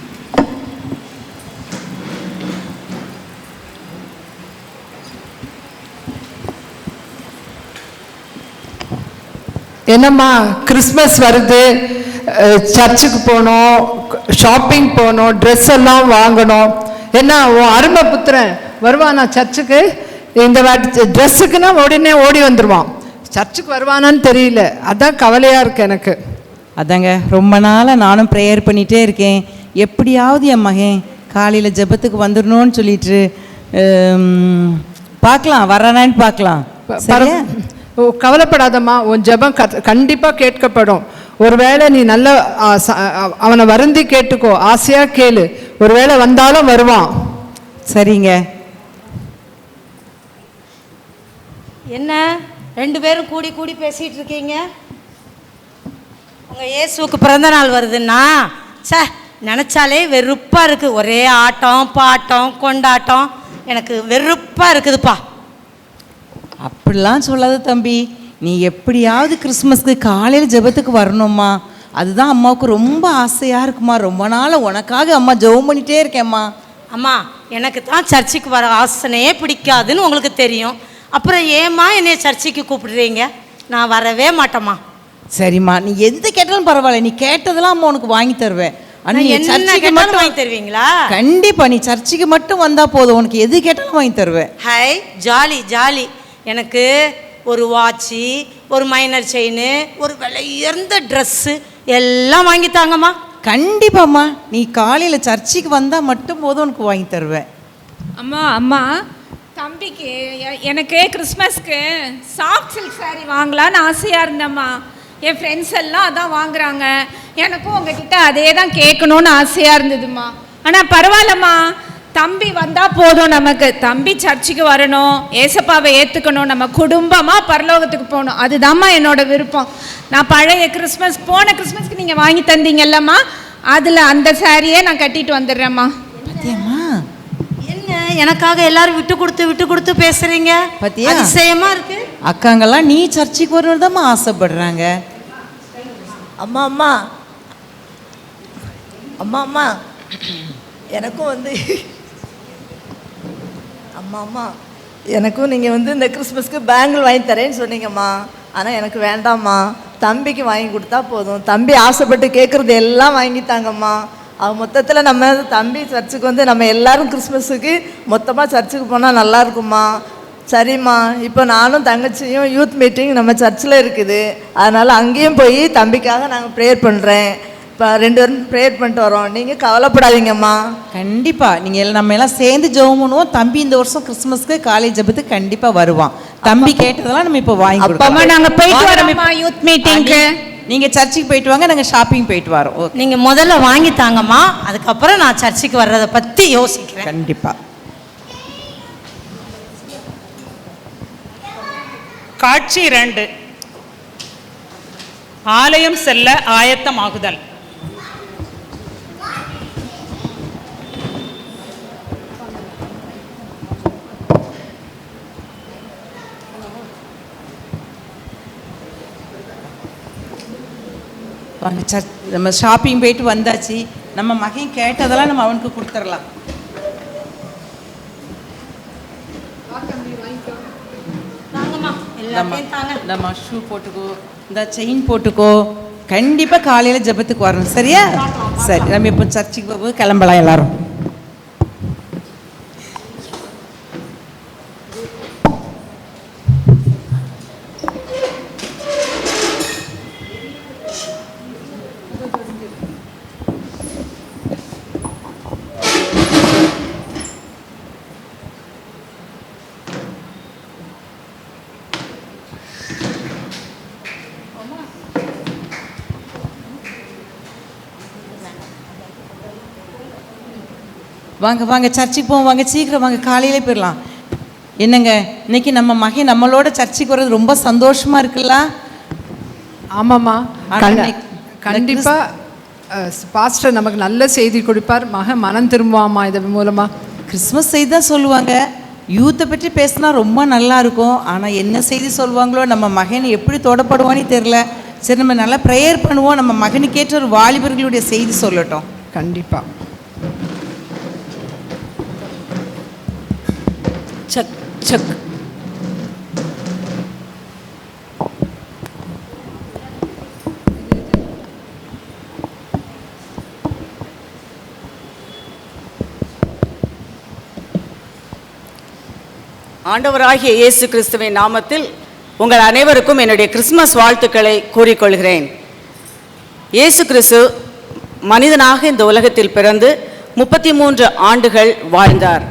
என்னம்மா கிறிஸ்மஸ் வருது, சர்ச்சுக்கு போகணும், ஷாப்பிங் போகணும், ட்ரெஸ் எல்லாம் வாங்கணும். என்ன உன் அருமை புத்திரன் வருவானா சர்ச்சுக்கு? இந்த வாட்டி ட்ரெஸ்ஸுக்குன்னா உடனே ஓடி வந்துடுவான். சர்ச்சுக்கு வருவானான்னு தெரியல, அதான் கவலையாக இருக்கு எனக்கு. அதாங்க ரொம்ப நாளாக நானும் ப்ரேயர் பண்ணிகிட்டே இருக்கேன். எப்படியாவது என் மகன் காலையில் ஜெபத்துக்கு வந்துடணும்னு சொல்லிட்டு பார்க்கலாம், வரானான்னு பார்க்கலாம். கவலைப்படாதம்மா, உன் ஜெபம் கண்டிப்பாக கேட்கப்படும். ஒருவேளை நீ நல்ல அவனை வருந்தி கேட்டுக்கோ, ஆசையாக கேளு, ஒருவேளை வந்தாலும் வருவான். சரிங்க. என்ன 2 பேரும் கூடி கூடி பேசிகிட்டு இருக்கீங்க? உங்கள் இயேசுவுக்கு பிறந்த நாள் வருதுன்னா நினச்சாலே வெறுப்பாக இருக்குது. ஒரே ஆட்டம் பாட்டம் கொண்டாட்டம், எனக்கு வெறுப்பாக இருக்குதுப்பா. அப்படிலாம் சொல்லாத தம்பி, நீ எப்படியாவது கிறிஸ்மஸ்க்கு காலையில் ஜெபத்துக்கு வரணும்மா. அதுதான் அம்மாவுக்கு ரொம்ப ஆசையாக இருக்குமா. ரொம்ப நாள் உனக்காக அம்மா ஜெபம் பண்ணிகிட்டே இருக்கேம்மா. அம்மா, எனக்கு தான் சர்ச்சுக்கு வர ஆசனையே பிடிக்காதுன்னு உங்களுக்கு தெரியும். அப்புறம் ஏம்மா என்னைய சர்ச்சுக்கு கூப்பிடுறீங்க? நான் வரவே மாட்டேம்மா. சரிம்மா, நீ எந்த கேட்டாலும் பரவாயில்ல, நீ கேட்டதெல்லாம் அம்மா உனக்கு வாங்கி தருவேன். சர்ச்சுக்கு மட்டும் வாங்கி தருவீங்களா? கண்டிப்பா, நீ சர்ச்சுக்கு மட்டும் வந்தா போதும், உனக்கு எது கேட்டாலும் வாங்கி தருவேன். High, jolly jolly. எனக்கு ஒரு வாட்சி, ஒரு மைனர் செயின், ஒரு விலை உயர்ந்த ட்ரெஸ்ஸு எல்லாம் வாங்கித்தாங்கம்மா. கண்டிப்பாம்மா, நீ காலையில் சர்ச்சுக்கு வந்தால் மட்டும் போதும் உனக்கு வாங்கி தருவேன். அம்மா அம்மா, தம்பிக்கு எனக்கு கிறிஸ்மஸ்க்கு சாஃப்ட் சில்க் சாரீ வாங்கலான்னு ஆசையாக இருந்தேம்மா. என் ஃப்ரெண்ட்ஸ் எல்லாம் அதான் வாங்குறாங்க, எனக்கும் உங்ககிட்ட அதே தான் கேட்கணுன்னு ஆசையாக இருந்ததும்மா. ஆனால் பரவாயில்லம்மா, தம்பி வந்தால் போதும். நமக்கு தம்பி சர்ச்சுக்கு வரணும், ஏசப்பாவை ஏற்றுக்கணும், நம்ம குடும்பமாக பரலோகத்துக்கு போகணும். அதுதாம்மா என்னோட விருப்பம். நான் பழைய கிறிஸ்மஸ், போன கிறிஸ்மஸ்க்கு நீங்கள் வாங்கி தந்தீங்கல்லம்மா, அதில் அந்த சாரியே நான் கட்டிட்டு வந்துடுறேம்மா. என்ன எனக்காக எல்லாரும் விட்டு கொடுத்து பேசுறீங்க? பத்தியா, அதிசயமா இருக்கு. அக்காங்கெல்லாம் நீ சர்ச்சுக்கு வரணும்தாம்மா ஆசைப்படுறாங்க. அம்மா அம்மா அம்மா அம்மா எனக்கும் அம்மா எனக்கும் நீங்கள் இந்த கிறிஸ்மஸ்க்கு பேங்கிள் வாங்கி தரேன்னு சொன்னீங்கம்மா. ஆனால் எனக்கு வேண்டாம்மா, தம்பிக்கு வாங்கி கொடுத்தா போதும். தம்பி ஆசைப்பட்டு கேட்குறது எல்லாம் வாங்கித்தாங்கம்மா. மொத்தத்தில் நம்ம தம்பி சர்ச்சுக்கு நம்ம எல்லாரும் கிறிஸ்மஸுக்கு மொத்தமாக சர்ச்சுக்கு போனால் நல்லா இருக்கும்மா. சரிம்மா, இப்போ நானும் தங்கச்சியும் யூத் மீட்டிங் நம்ம சர்ச்சில் இருக்குது, அதனால் அங்கேயும் போய் தம்பிக்காக நாங்கள் ப்ரேயர் பண்ணுறேன். இப்போ 2 பேரும் ப்ரேயர் பண்ணிட்டு வரோம், நீங்கள் கவலைப்படாதீங்கம்மா. கண்டிப்பாக நீங்கள் நம்ம எல்லாம் சேர்ந்து ஜெபம் பண்ணுவோம். தம்பி இந்த வருஷம் கிறிஸ்மஸ்க்கு காலேஜ் ஜெபத்துக்கு கண்டிப்பாக வருவான். தம்பி கேட்டதெல்லாம் நம்ம இப்போ வாங்கி கொடுப்போம். நாங்கள் போயிட்டு வரோம்மா யூத் மீட்டிங்க்கு. நீங்கள் சர்ச்சுக்கு போயிட்டு வாங்க, நாங்கள் ஷாப்பிங் போயிட்டு வரோம். நீங்கள் முதல்ல வாங்கி தாங்கம்மா, அதுக்கப்புறம் நான் சர்ச்சுக்கு வர்றதை பற்றி யோசிக்கிறேன். கண்டிப்பாக. காட்சி 2, ஆலயம் செல்ல ஆயத்தமாகுதல். வாங்க, நம்ம ஷாப்பிங் போயிட்டு வந்தாச்சு. நம்ம மகன் கேட்டதெல்லாம் நம்ம அவனுக்கு கொடுத்துடலாம். எல்லாத்தையும் தாங்க. இந்தம்மா ஷூ போட்டுக்கோ, இந்த செயின் போட்டுக்கோ. கண்டிப்பாக காலையில் ஜெபத்துக்கு வரணும், சரியா? சரி, நம்ம இப்போ சர்ச்சுக்கு போகும்போது கிளம்பலாம் எல்லாரும். வாங்க வாங்க சர்ச்சுக்கு போவோம், வாங்க சீக்கிரம் வாங்க, காலையிலே போயிடலாம். என்னங்க இன்னைக்கு நம்ம மகன் நம்மளோட சர்ச்சுக்கு வர்றது ரொம்ப சந்தோஷமா இருக்குல்ல? ஆமாம்மா, கண்டிப்பாக பாஸ்டர் நமக்கு நல்ல செய்தி கொடுப்பார். மனம் திரும்புவாம்மா இது மூலமாக. கிறிஸ்மஸ் செய்தி தான் சொல்லுவாங்க, யூத்தை பற்றி பேசினா ரொம்ப நல்லா இருக்கும். ஆனால் என்ன செய்தி சொல்லுவாங்களோ, நம்ம மகன் எப்படி தொடப்படுவானே தெரில. சரி, நம்ம நல்லா ப்ரேயர் பண்ணுவோம், நம்ம மகனுக்கேற்ற ஒரு வாலிபர்களுடைய செய்தி சொல்லட்டும். கண்டிப்பாக. சக் சக். ஆண்டவராகிய இயேசு கிறிஸ்துவின் நாமத்தில் உங்கள் அனைவருக்கும் என்னுடைய கிறிஸ்மஸ் வாழ்த்துக்களை கூறிக்கொள்கிறேன். இயேசு கிறிஸ்து மனிதனாக இந்த உலகத்தில் பிறந்து 33 ஆண்டுகள் வாழ்ந்தார்.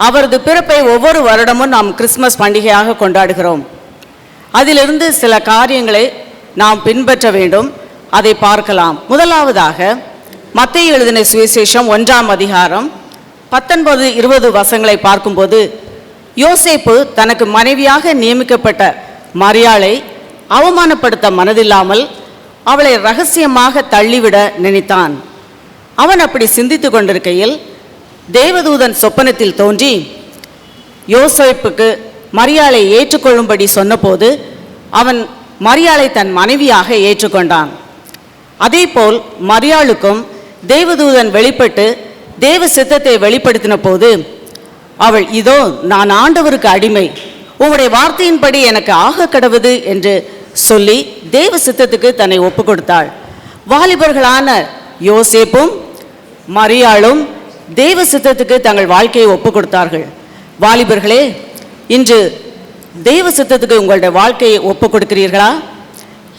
அவரது பிறப்பை ஒவ்வொரு வருடமும் நாம் கிறிஸ்மஸ் பண்டிகையாக கொண்டாடுகிறோம். அதிலிருந்து சில காரியங்களை நாம் பின்பற்ற வேண்டும், அதை பார்க்கலாம். முதலாவதாக மத்தேயு எழுதின சுவிசேஷம் 1ஆம் அதிகாரம் 19-20 வசனங்களை பார்க்கும்போது, யோசேப்பு தனக்கு மனைவியாக நியமிக்கப்பட்ட மரியாளை அவமானப்படுத்த மனதில்லாமல் அவளை ரகசியமாக தள்ளிவிட நினைத்தான். அவன் அப்படி சிந்தித்து கொண்டிருக்கையில் தேவதூதன் சொப்பனத்தில் தோன்றி யோசேப்புக்கு மரியாளை ஏற்றுக்கொள்ளும்படி சொன்னபோது அவன் மரியாளை தன் மனைவியாக ஏற்றுக்கொண்டான். அதேபோல் மரியாளுக்கும் தேவதூதன் வெளிப்பட்டு தேவ சித்தத்தை வெளிப்படுத்தின போது அவள், இதோ நான் ஆண்டவருக்கு அடிமை, உம்முடைய வார்த்தையின்படி எனக்கு ஆக கடவுது என்று சொல்லி தேவ சித்தத்துக்கு தன்னை ஒப்பு கொடுத்தாள். வாலிபர்களான யோசேப்பும் மரியாளும் தேவ சித்தத்துக்கு தங்கள் வாழ்க்கையை ஒப்பு கொடுத்தார்கள். வாலிபர்களே, இன்று தேவ சித்தத்துக்கு உங்களுடைய வாழ்க்கையை ஒப்பு கொடுக்கிறீர்களா?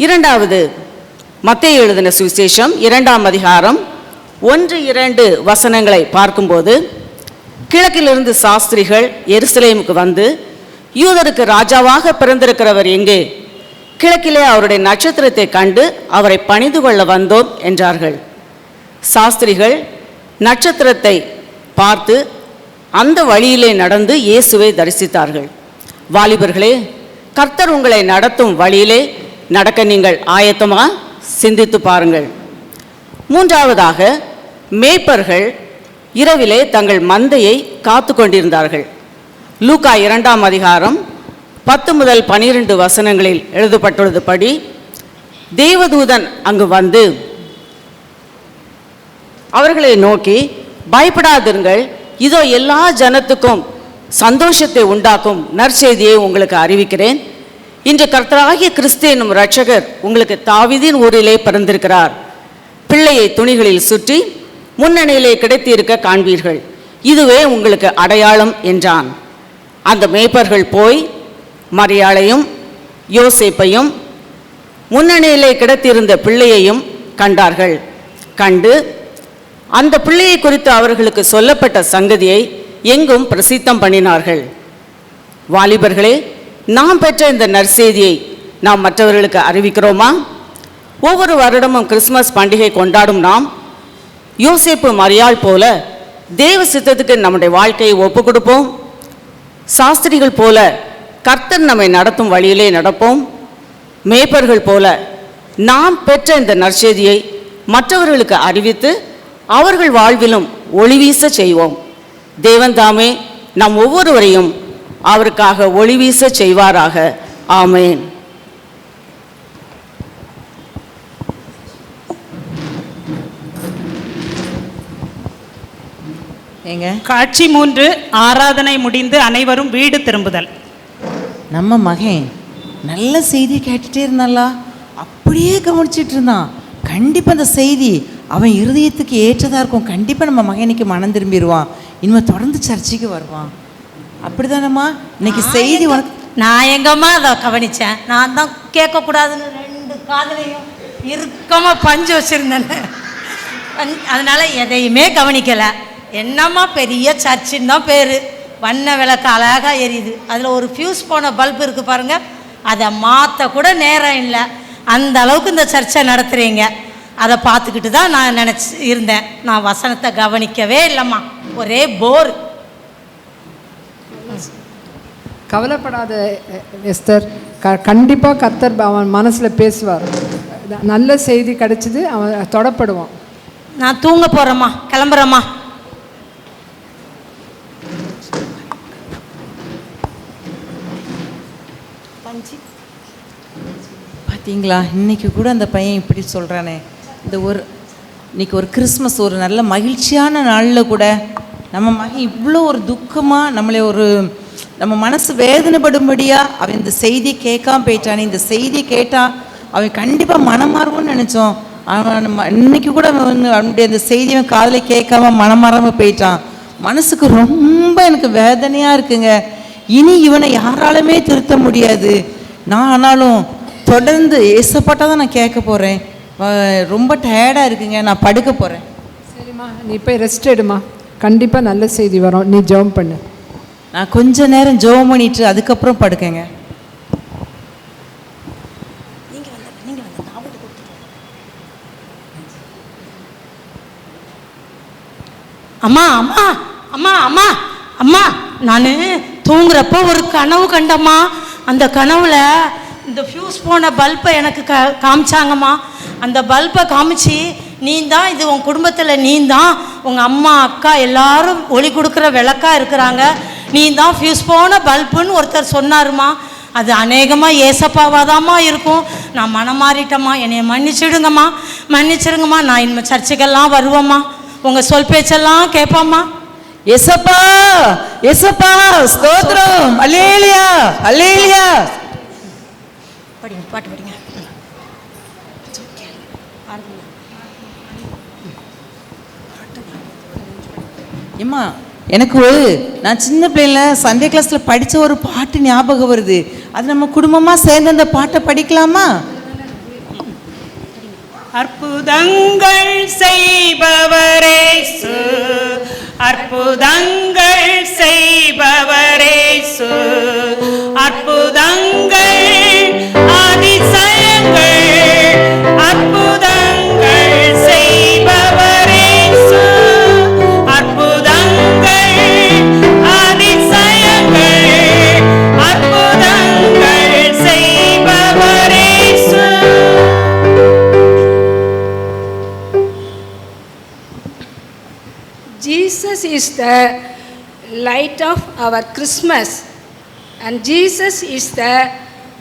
இரண்டாவது, மத்தேயு எழுதின சுவிசேஷம் 2ஆம் அதிகாரம் 1-2 வசனங்களை பார்க்கும்போது, கிழக்கிலிருந்து சாஸ்திரிகள் எருசலேமுக்கு வந்து, யூதருக்கு ராஜாவாக பிறந்திருக்கிறவர் எங்கே? கிழக்கிலே அவருடைய நட்சத்திரத்தை கண்டு அவரை பணிந்து கொள்ள வந்தோம் என்றார்கள். சாஸ்திரிகள் நட்சத்திரத்தை பார்த்து அந்த வழியிலே நடந்து இயேசுவை தரிசித்தார்கள். வாலிபர்களே, கர்த்தர் உங்களை நடத்தும் வழியிலே நடக்க நீங்கள் ஆயத்தமா? சிந்தித்து பாருங்கள். மூன்றாவதாக, மேய்ப்பர்கள் இரவிலே தங்கள் மந்தையை காத்து கொண்டிருந்தார்கள். லூக்கா 2ஆம் அதிகாரம் 10-12 வசனங்களில் எழுதப்பட்டுள்ளதுபடி, தேவதூதன் அங்கு வந்து அவர்களை நோக்கி, பயப்படாதிருங்கள், இதோ எல்லா ஜனத்துக்கும் சந்தோஷத்தை உண்டாக்கும் நற்செய்தியை உங்களுக்கு அறிவிக்கிறேன். இன்று கர்த்தராகிய கிறிஸ்து என்னும் இரட்சகர் உங்களுக்கு தாவீதின் ஊரிலே பிறந்திருக்கிறார். பிள்ளையை துணிகளில் சுற்றி முன்னணியிலே கிடைத்திருக்க காண்பீர்கள், இதுவே உங்களுக்கு அடையாளம் என்றான். அந்த மேய்ப்பர்கள் போய் மரியாளையும் யோசேப்பையும் முன்னணியிலே கிடைத்திருந்த பிள்ளையையும் கண்டார்கள். கண்டு அந்த பிள்ளையை குறித்து அவர்களுக்கு சொல்லப்பட்ட சங்கதியை எங்கும் பிரசித்தம் பண்ணினார்கள். வாலிபர்களே, நாம் பெற்ற இந்த நற்செய்தியை நாம் மற்றவர்களுக்கு அறிவிக்கிறோமா? ஒவ்வொரு வருடமும் கிறிஸ்மஸ் பண்டிகை கொண்டாடும் நாம் யோசேப்பு மரியாள் போல தேவ சித்தத்துக்கு நம்முடைய வாழ்க்கையை ஒப்பு கொடுப்போம். சாஸ்திரிகள் போல கர்த்தர் நம்மை நடத்தும் வழியிலே நடப்போம். மேய்ப்பர்கள் போல நாம் பெற்ற இந்த நற்செய்தியை மற்றவர்களுக்கு அறிவித்து அவர்கள் வாழ்விலும் ஒளிவீச செய்வோம். தேவன் தாமே நம் ஒவ்வொருவரையும் அவருக்காக ஒளிவீச செய்வாராக. ஆமென். காட்சி 3, ஆராதனை முடிந்து அனைவரும் வீடு திரும்புதல். நம்ம மகன் நல்ல செய்தி கேட்டுகிட்டே இருந்தாளா, அப்படியே கவனிச்சிட்டு இருந்தான். கண்டிப்பாக அந்த செய்தி அவன் இருதயத்துக்கு ஏற்றதாக இருக்கும். கண்டிப்பாக நம்ம மகனுக்கு மனம் திரும்பிடுவான், இனிமேல் தொடர்ந்து சர்ச்சைக்கு வருவான். அப்படிதானம்மா இன்னைக்கு செய்தி உனக்கு? நான் எங்கம்மா அதை கவனித்தேன்? நான் தான் கேட்கக்கூடாதுன்னு 2 காதுலையும் இறுக்கமாக பஞ்சு வச்சுருந்தேன். அதனால் எதையுமே கவனிக்கலை. என்னம்மா பெரிய சர்ச்சின்னு தான் பேர், வண்ண விளக்கு அழகாக எரியுது, அதில் ஒரு ஃபியூஸ் போன பல்பு இருக்குது பாருங்கள், அதை மாற்ற கூட நேரம் இல்லை. அந்த அளவுக்கு இந்த சர்ச்சை நடத்துகிறீங்க. அதை பார்த்துக்கிட்டு தான் நான் இருந்தேன். நான் வசனத்தை கவனிக்கவே இல்லைம்மா, ஒரே போர். கவலைப்படாத எஸ்தர், கண்டிப்பாக கர்த்தர் அவன் மனசில் பேசுவார். நல்ல செய்தி கிடைச்சிது, அவன் தொடப்படுவான். நான் தூங்க போகிறேம்மா, கிளம்புறேம்மா. பார்த்தீங்களா, இன்றைக்கி கூட அந்த பையன் இப்படி சொல்கிறானே. இன்னைக்கு ஒரு கிறிஸ்மஸ், ஒரு நல்ல மகிழ்ச்சியான நாளில் கூட நம்ம மகன் இவ்வளோ ஒரு துக்கமாக நம்மளை நம்ம மனசு வேதனைப்படும்படியாக அவன் இந்த செய்தியை கேட்காம போயிட்டானே. இந்த செய்தியை கேட்டால் அவன் கண்டிப்பாக மனமாறுவோன்னு நினச்சோம். அவன் இன்னைக்கு கூட அவனுடைய அந்த செய்தியை காதில் கேட்காம மனமாறாமல் போயிட்டான். மனசுக்கு ரொம்ப எனக்கு வேதனையாக இருக்குங்க. இனி இவனை யாராலுமே திருத்த முடியாது. நான் ஆனாலும் தொடர்ந்து ஏசப்பட்டால் தான் நான் கேட்க போகிறேன். ரொம்ப டயர்டாக இருக்குங்க, நான் படுக்க போகிறேன். சரிம்மா, நீ போய் ரெஸ்ட் எடுமா, கண்டிப்பாக நல்ல செய்தி வரும். நீ ஜெபம் பண்ணு. நான் கொஞ்ச நேரம் ஜெபம் பண்ணிட்டு அதுக்கப்புறம் படுக்கங்க. அம்மா அம்மா அம்மா அம்மா அம்மா, நான் தூங்குறப்போ ஒரு கனவு கண்டம்மா. அந்த கனவுல இந்த ஃபியூஸ் போன பல்பை எனக்கு காமிச்சாங்கம்மா. அந்த பல்பை காமிச்சு, நீ தான் இது உன் குடும்பத்தில், நீ தான் உங்கள் அம்மா அக்கா எல்லாரும் ஒளி கொடுக்குற விளக்காக இருக்கிறாங்க, நீ தான் ஃபியூஸ் போன பல்புன்னு ஒருத்தர் சொன்னாருமா. அது அநேகமாக ஏசப்பாவாதாம்மா இருக்கும். நான் மனம் மாறிட்டம்மா, என்னைய மன்னிச்சிடுங்கம்மா, மன்னிச்சிடுங்கம்மா. நான் இனிமேல் சர்ச்சுக்கெல்லாம் வருவேம்மா, உங்கள் சொல் பேச்செல்லாம் கேட்பாம்மா. ஏசப்பா ஏசப்பா ஸ்தோத்திரம், அல்லேலூயா அல்லேலூயா. படிங்க, பாட்டு படிங்க. ஏம்மா, எனக்கு நான் சின்ன பிள்ளைல சண்டே கிளாஸில் படித்த ஒரு பாட்டு ஞாபகம் வருது. அது நம்ம குடும்பமாக சேர்ந்து அந்த பாட்டை படிக்கலாமா? அற்புதங்கள் செய்பவரேசு, அற்புதங்கள் செய்பவரேசு, அற்புதங்கள் அதிசயங்கள், அற்புதங்கள் செய்பவரேசு, அற்புதங்கள் அதிசயங்கள், அற்புதங்கள் செய்பவரேசு. Jesus is the light of our Christmas, and Jesus is the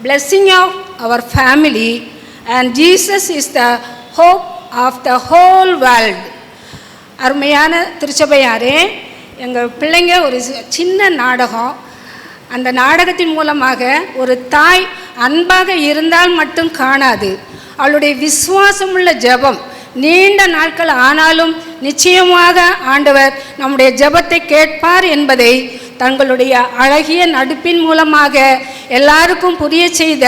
blessing of our family, and Jesus is the hope of the whole world. அருமையான திருச்சபையாரே, எங்கள் பிள்ளைங்க ஒரு சின்ன நாடகம், அந்த நாடகத்தின் மூலமாக ஒரு தாய் அன்பாக இருந்தால் மட்டும் காணாது, அவளுடைய விசுவாசமுள்ள ஜெபம் நீண்ட நாட்கள் ஆனாலும் நிச்சயமாக ஆண்டவர் நம்முடைய ஜெபத்தை கேட்பார் என்பதை தங்களுடைய அழகிய நடிப்பின் மூலமாக எல்லாருக்கும் புரிய செய்த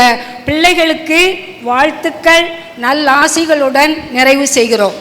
பிள்ளைகளுக்கு வாழ்த்துக்கள், நல்லாசிகளுடன் நிறைவு செய்கிறோம்.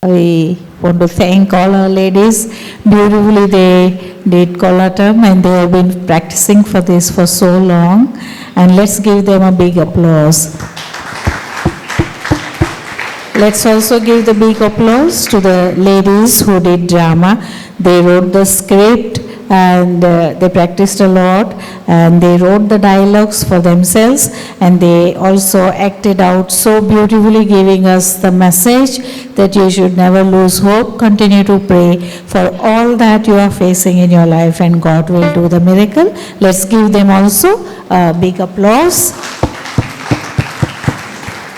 We want to thank all our ladies. Beautifully they did Kolatam and they have been practicing for this for so long. And let's give them a big applause. Let's also give the big applause to the ladies who did drama. They wrote the script and they practiced a lot and they wrote the dialogues for themselves and they also acted out so beautifully, giving us the message that you should never lose hope. Continue to pray for all that you are facing in your life and God will do the miracle. Let's give them also a big applause.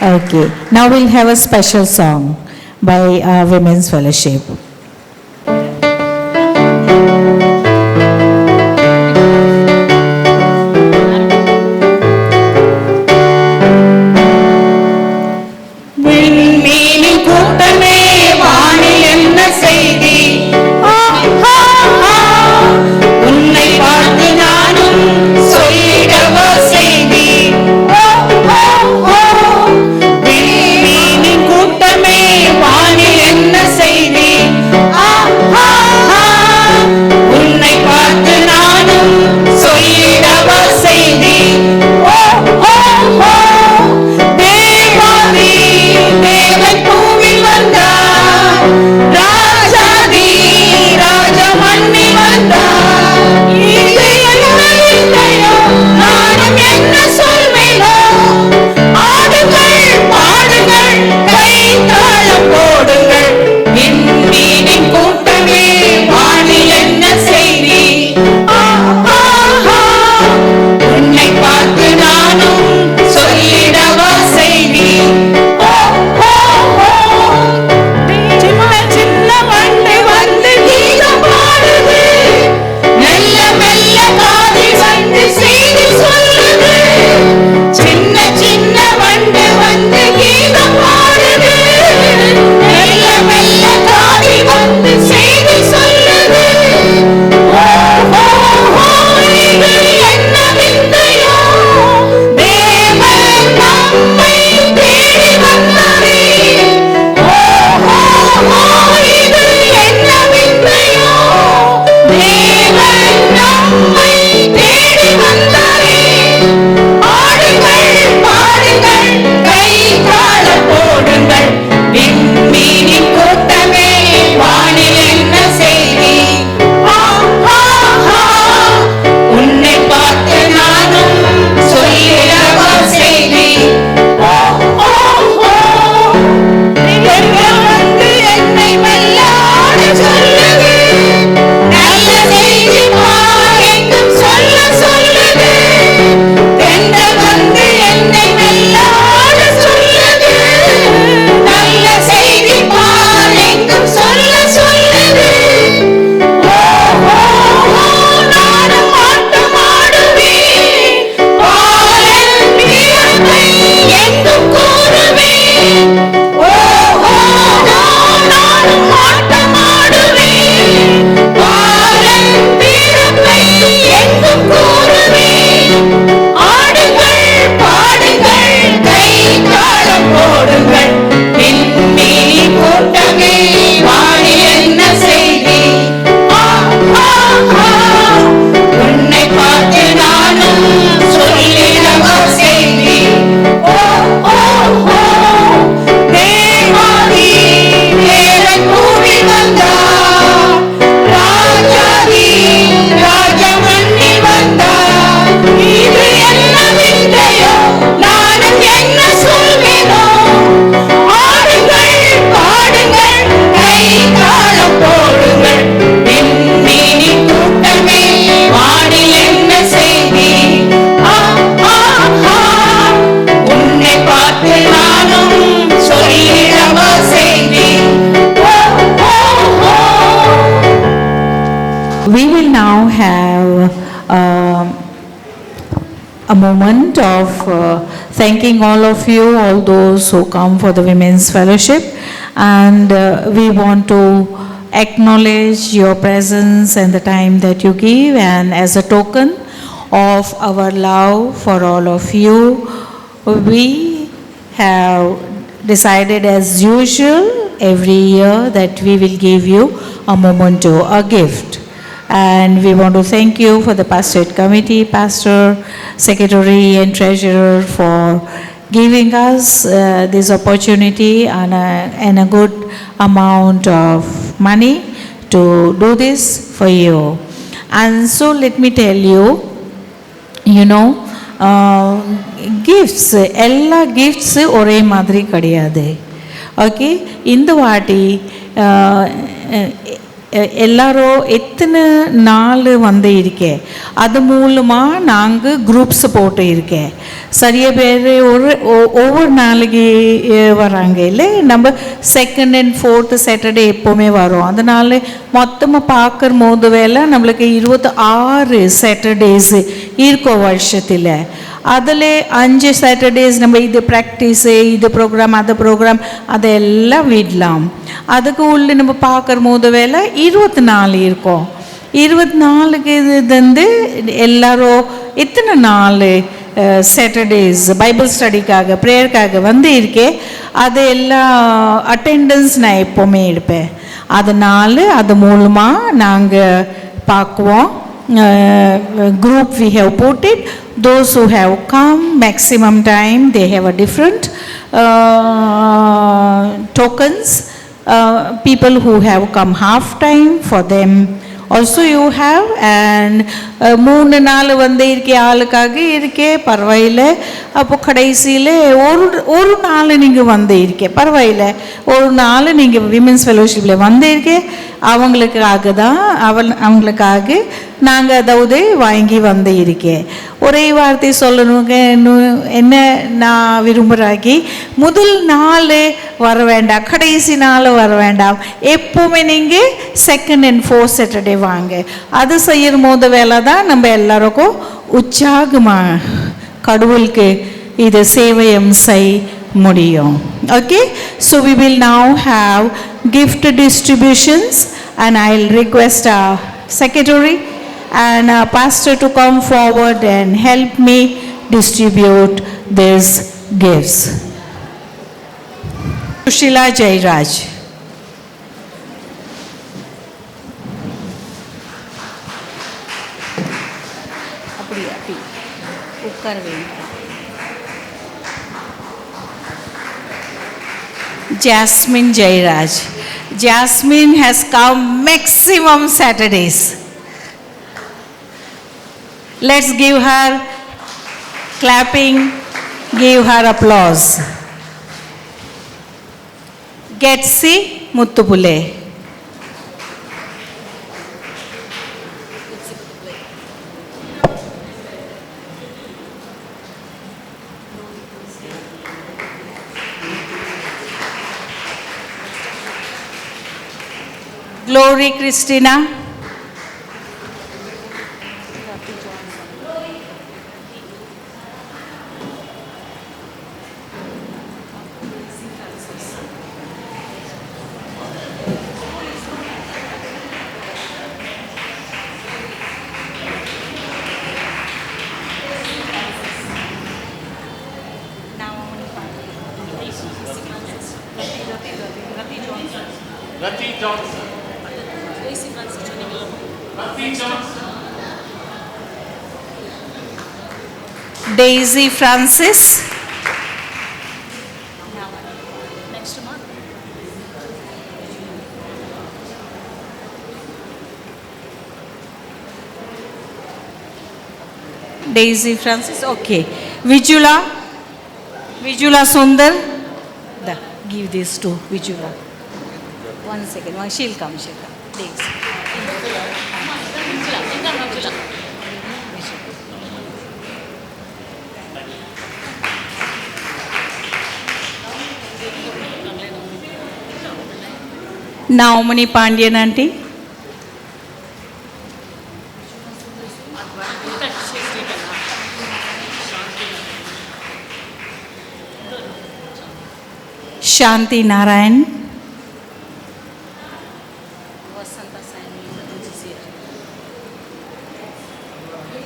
Okay, now we'll have a special song by Women's Fellowship. விண்மீனின் கூட்டமே வானில் என்ன செய்தி உன்னை பார்த்து நானும் சொல்லிடவா செய்தி விண்மீனின் கூட்டமே வானில் என்ன செய்தி உன்னை பார்த்து நானும் சொல்லிடவா செய்தி தேவாதி தேவன் பூவில் வந்தார் ராஜாதி ராஜா மண்ணில் வந்தார் இது என்ன விந்தையோ நானும் என்ன சொல்வேனோ ஆடுங்கள் பாடுங்கள் கை தாளம் போடுங்கள் விண்மீனின் கூட்டமே வானில் என்ன செய்தி உன்னை பார்த்து நானும் சொல்லிடவா செய்தி சின்ன சின்ன வண்டை வந்து கீதம் பாடுது மெல்ல மெல்ல காதில் வந்து செய்தி சொல்லுது சின்ன சின்ன வண்டு வந்து கீதம் பாடுது மெல்ல மெல்ல காதில் வந்து செய்தி சொல்லுது இது என்ன விந்தையோ தேவன் நம்மை தேடி வந்தாரே இது என்ன விந்தையோ தேவன் நம்மை தேடி வந்தாரே ஆடுங்கள் பாடுங்கள் கை தாளம் போடுங்கள் விண்மீனின் கூட்டமே வானில் என்ன செய்தி உன்னை பார்த்து நானும் சொல்லிடவா செய்தி வந்து என்னை மெல்ல ஆட சொல்லுது நல்ல செய்தி எங்கும் சொல்ல சொல்லுது தென்றல் வந்து என்னை மெல்ல ஆட சொல்லுது நல்ல செய்தி எங்கும் சொல்ல சொல்லுது நானும் ஆட்டமாடுவேன் பாலன் வீரத்தை எங்கும் கூறுவேன் நானும் ஆட்டமாடுவேன் பாலன் வீரத்தை எங்கும் கூறுவேன் ஆடுங்கள் பாடுங்கள் கை தாளம் போடுங்கள் விண்மீனி கூட்டமே வானில் என்ன செய்தி உன்னை பார்த்து நானும் சொல்லிடவா செய்தி தேவாதி தேவன் பூவில் வந்தார் ராஜாதி ராஜா மண்ணில் வந்தார் இது என்ன விந்தையோ நானும் என்ன சொல்வேனோ ஆடுங்கள் பாடுங்கள் கை தாளம் போடுங்கள் விண்மீனி கூட்டமே வானில் என்ன செய்தி உன்னை பார்த்து நானும் சொல்லிடவா செய்தி We will now have a moment of thanking all of you, all those who come for the Women's Fellowship, and we want to acknowledge your presence and the time that you give, and as a token of our love for all of you, we have decided as usual every year that we will give you a memento, a gift. And we want to thank you for the pastorate committee, pastor, secretary and treasurer for giving us this opportunity and a good amount of money to do this for you. And so let me tell you, gifts, எல்லா gifts ஒரே மாதிரி கிடையாது. Okay, இந்த வாட்டி எல்லாரும் எத்தனை நாள் வந்து இருக்கேன், அது மூலமாக நாங்கள் குரூப்ஸ் போட்டு இருக்கேன். சரியா பேர் ஒவ்வொரு நாளைக்கு வராங்க இல்லை, நம்ம செகண்ட் அண்ட் ஃபோர்த்து சாட்டர்டே எப்போவுமே வரும். அதனால மொத்தமாக பார்க்குற போது வேலை நம்மளுக்கு 26 சாட்டர்டேஸு இருக்கும் வருஷத்தில். அதில் 5 சாட்டர்டேஸ் நம்ம இது ப்ராக்டிஸு, இது ப்ரோக்ராம், அது ப்ரோக்ராம், அதெல்லாம் விடலாம். அதுக்கு உள்ள நம்ம பார்க்குற போது வேலை 24 இருக்கும். 24க்கு இது வந்து எல்லாரும் எத்தனை நாள் சாட்டர்டேஸ் பைபிள் ஸ்டடிக்காக ப்ரேயருக்காக வந்து இருக்கேன், அது எல்லாம் அட்டெண்டன்ஸ் நான் எப்போவுமே எடுப்பேன். அதனால் அது மூலமாக நாங்கள் பார்க்குவோம். Group we have put it, those who have come maximum time they have a different tokens. People who have come half time, for them also you have. And 3 நாள் வந்து இருக்கே ஆளுக்காக இருக்கே பரவாயில்லை. அப்போ கடைசியில் ஒரு நாள் நீங்கள் வந்து இருக்கே பரவாயில்லை, ஒரு நாள் நீங்கள் விமென்ஸ் ஃபெலோஷிப்பில் வந்து இருக்கே, அவங்களுக்காக தான் அவங்களுக்காக நாங்கள் அதாவது வாங்கி வந்து இருக்கேன். ஒரே வார்த்தை சொல்லணுங்க, என்ன நான் விரும்புகிறாக்கி, முதல் நாள் வர வேண்டாம், கடைசி நாள் வர வேண்டாம், எப்போவுமே நீங்கள் செகண்ட் அண்ட் ஃபோர்த் சாட்டர்டே வாங்க. அது செய்யும் போது வேலை தான் நம்ம எல்லாருக்கும் உற்சாகமாக கடவுளுக்கு இது சேவையம் செய்ய முடியும். Okay, so we will now have gift distributions and I'll request our secretary and our pastor to come forward and help me distribute these gifts. Sushila Jairaj. Jasmine Jairaj. Jasmine has come maximum Saturdays. Let's give her clapping, give her applause. Getsi Muttupule. Glory Christina. Daisy Francis. Daisy Francis, okay. Vijula Sundar. Give this to Vijula. 1 second, she'll come. Daisy. Naumani Pandian auntie. Shanti Narayan.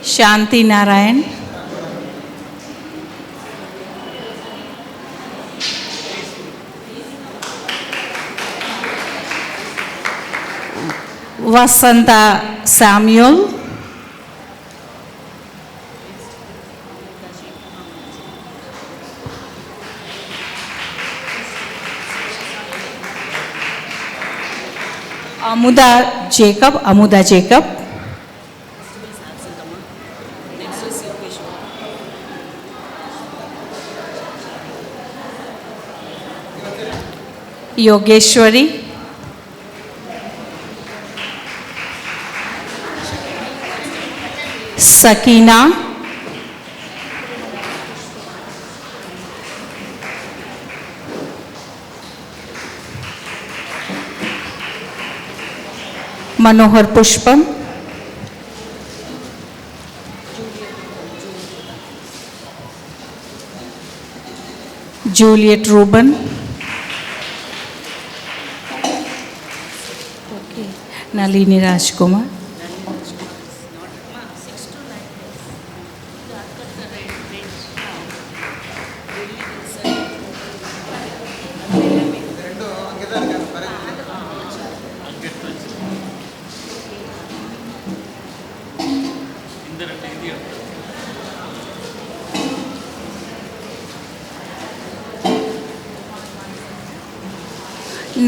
Shanti Narayan. Vasanta Samuel, Amuda Jacob, Yogeshwari, Sakina, Manohar Pushpam, Juliet Ruben, Nalini Rajkumar,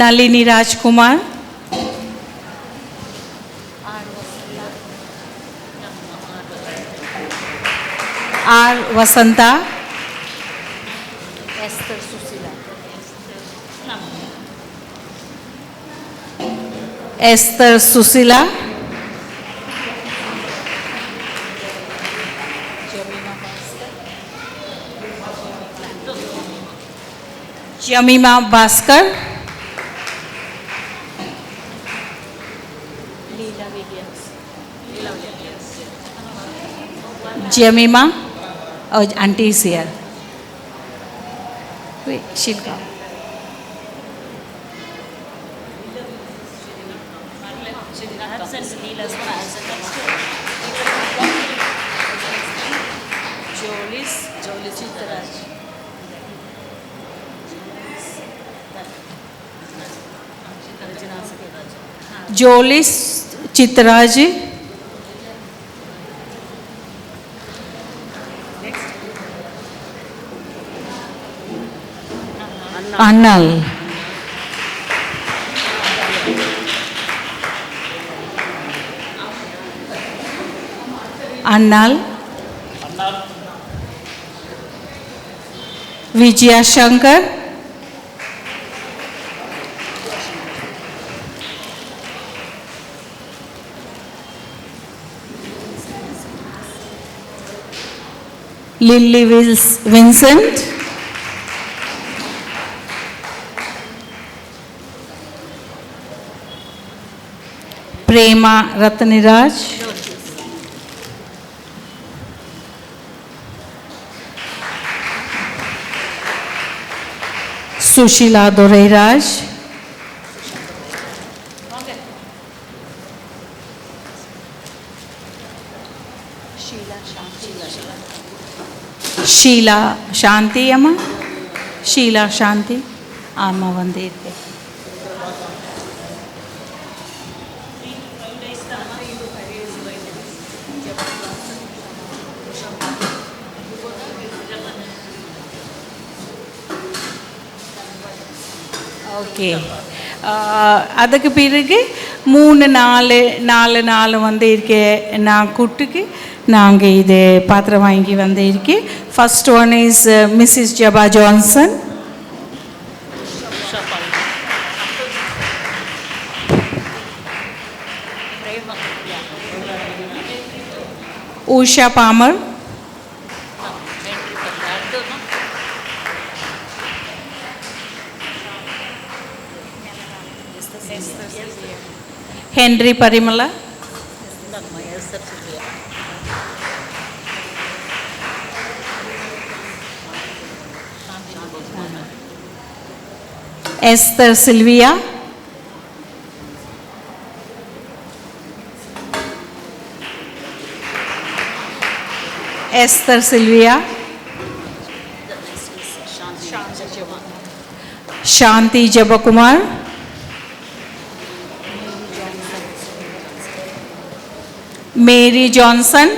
Nalini Rajkumar, R. Vasanta, Esther Susila, Jamima Bhaskar, Jamima, oh, auntie is here. Wait, she'll come. Jolis Chitraj, Annal, Annal, Vijaya Shankar, Lily Vincent, Prema Ratniraj, Sushila Dorairaj, Sheila Shanti Amma, Sheila Shanti, Amma Vandirke. Okay அதுக்கு பிறகு 3-4 வந்து இருக்கே நான் கூட்டுக்கு நாங்கள் இது பாத்திரம் வாங்கி வந்து இருக்கே. First one is missus Jaba Johnson, Usha Palmer, Henry Parimala, Esther Sylvia, Esther Sylvia, Shanti Jabakumar, Mary Johnson,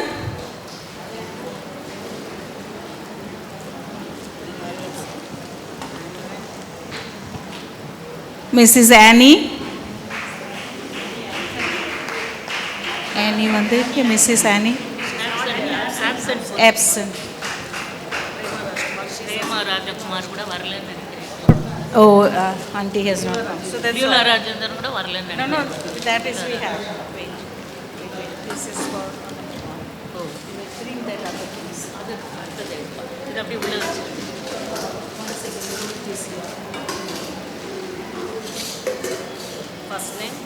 Mrs. Annie, Annie வந்திருக்கு, Mrs. Annie absent. ராஜகுமார் கூட வரலன்னு நினைக்கிறேன். Oh, auntie has not come. So that's Beulah Rajendran கூட வரலன்னு no, நினைக்கிறேன். no, that is we have. Wait. This is for. Oh, bring that other piece. அது அடுத்தது இது அப்படி உள்ள வச்சு ஃபர்ஸ்ட் நேம்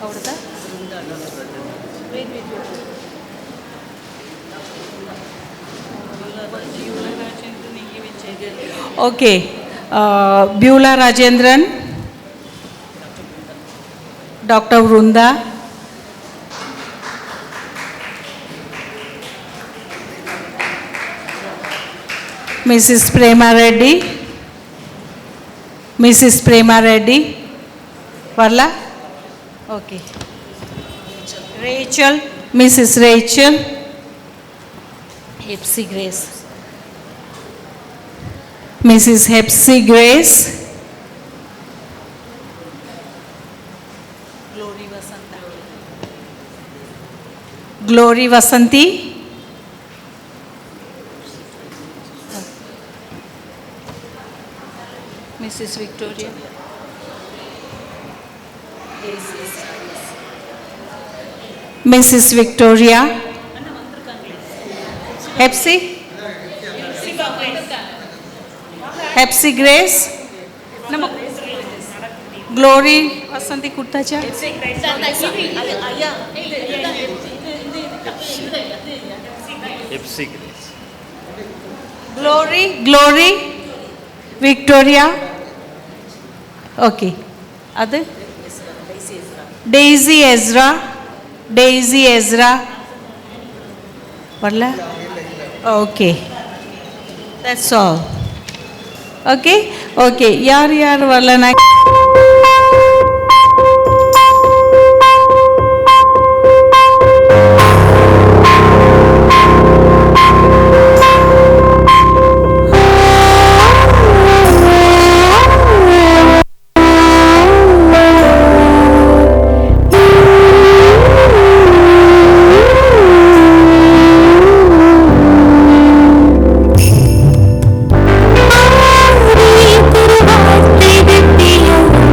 ಹೌದಾ? Okay, Beulah Rajendran, Dr. Vrunda, Mrs. Prema Reddy, Mrs. Prema Reddy, Varla? Okay. Rachel, Mrs. Rachel, Hepsi Grace, Mrs. Hepsi Grace, Glory Vasanti, Mrs. Victoria, Mrs. Victoria, Hepsi, Hepsi Grace, Glory Vasanti Kuttacha, Glory, Victoria, okay, other Daisy Ezra, Varla? Okay, that's all. Okay, yaar varla na. திருவாழ்த்தை வெட்டியும்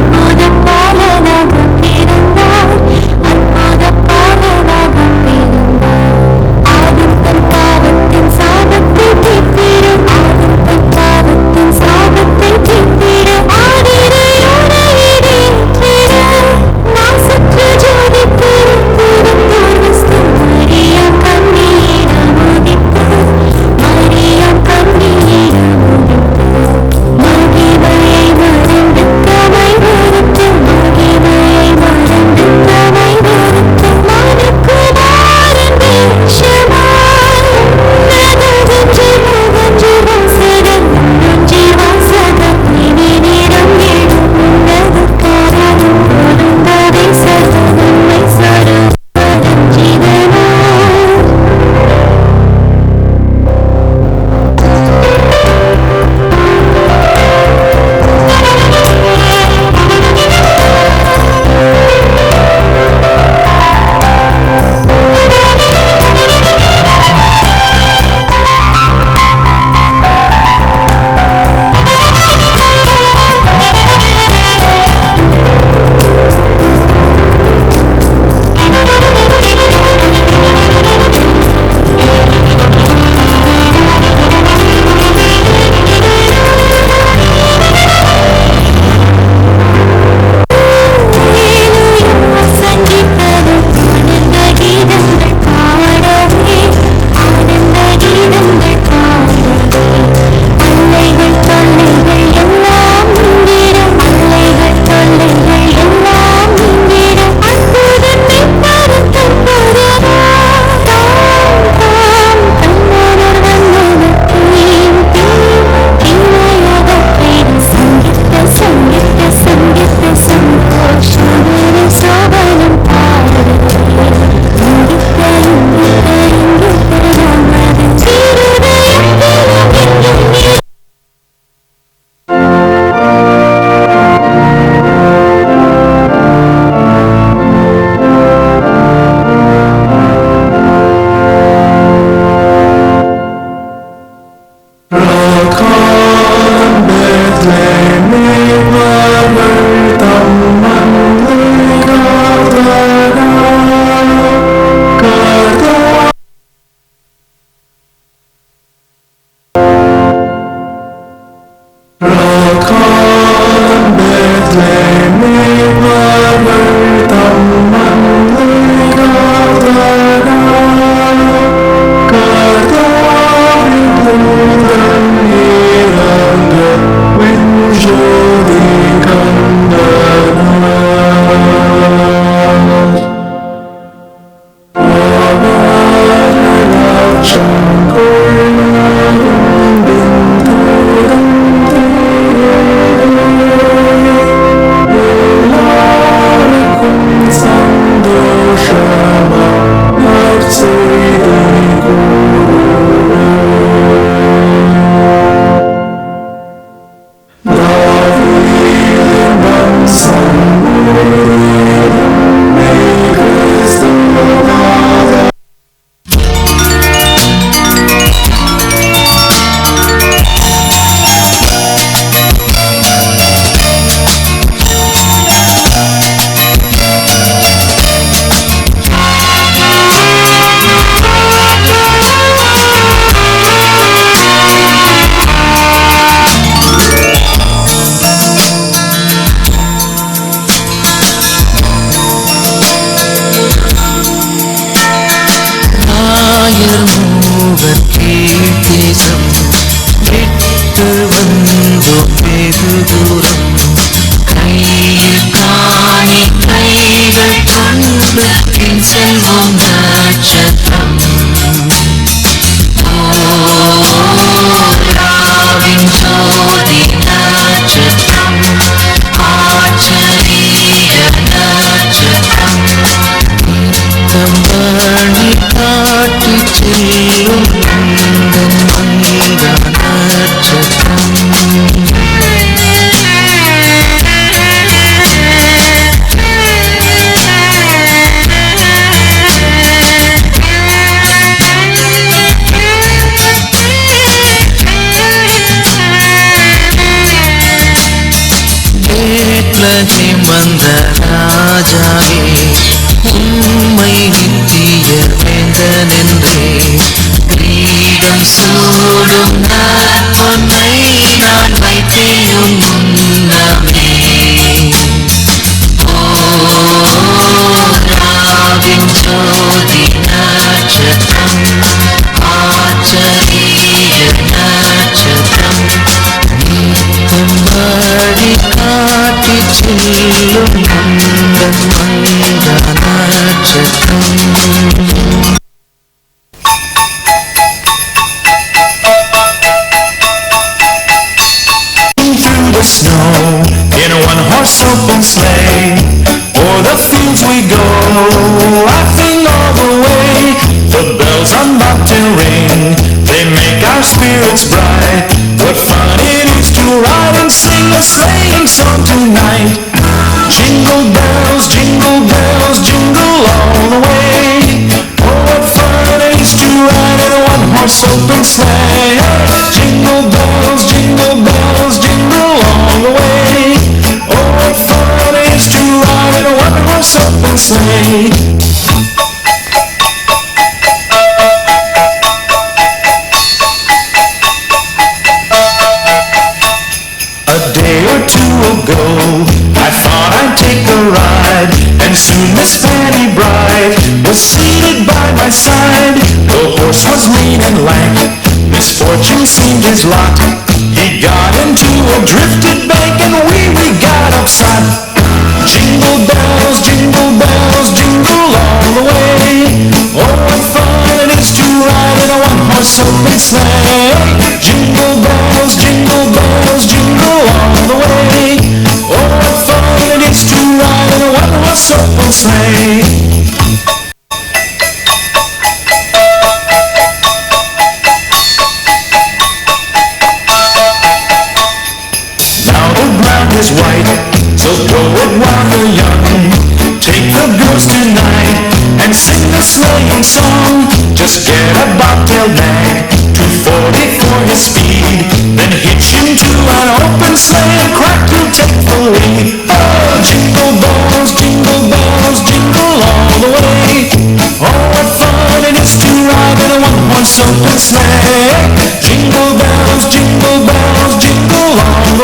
Jingle bells, jingle bells, jingle all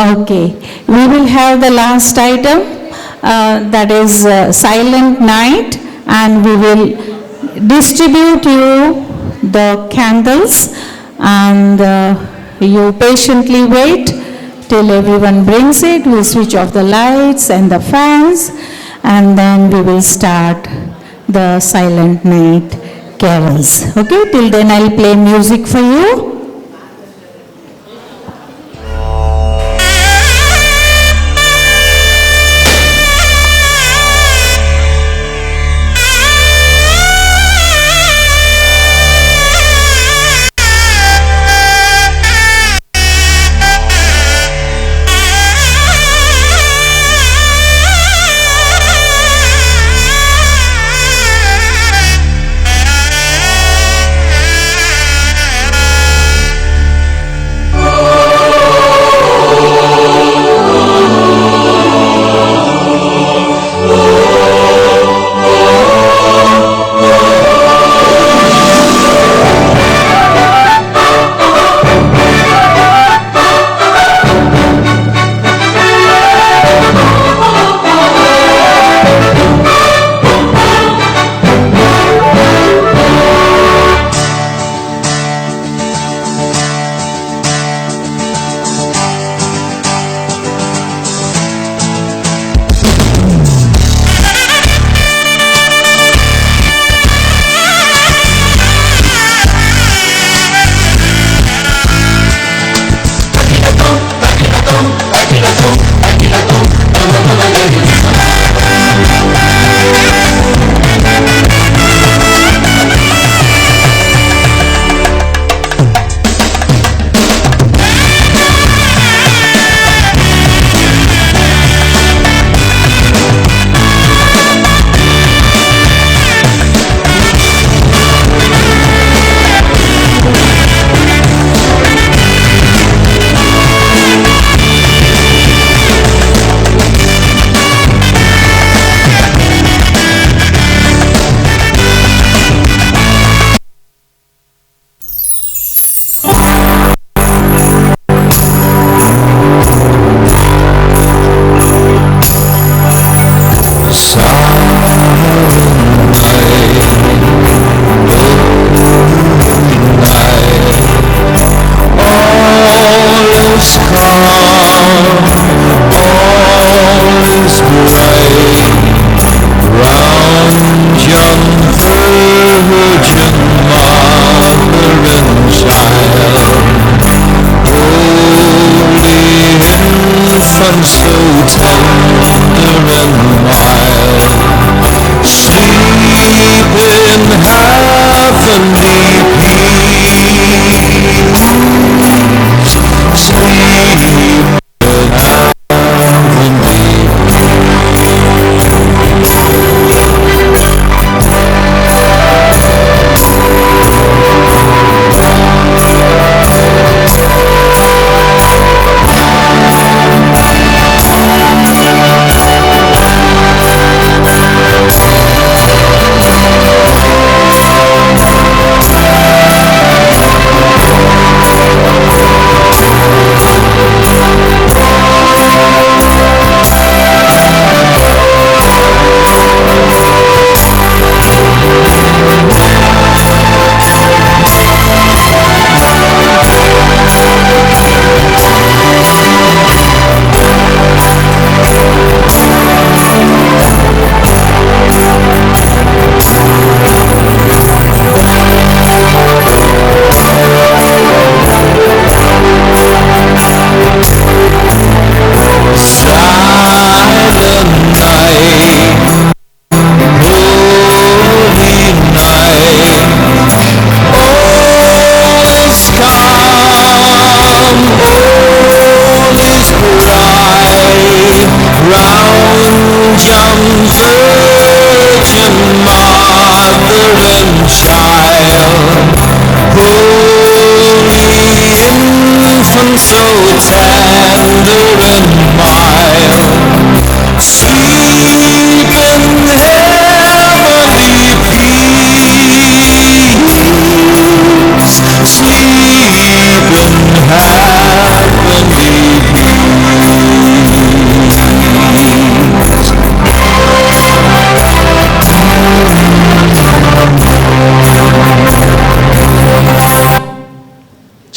Okay, we will have the last item, that is Silent Night, and we will distribute you the candles, and you patiently wait till everyone brings it. We'll switch off the lights and the fans, and then we will start the Silent Night carols. Okay, till then I'll play music for you. Thank you.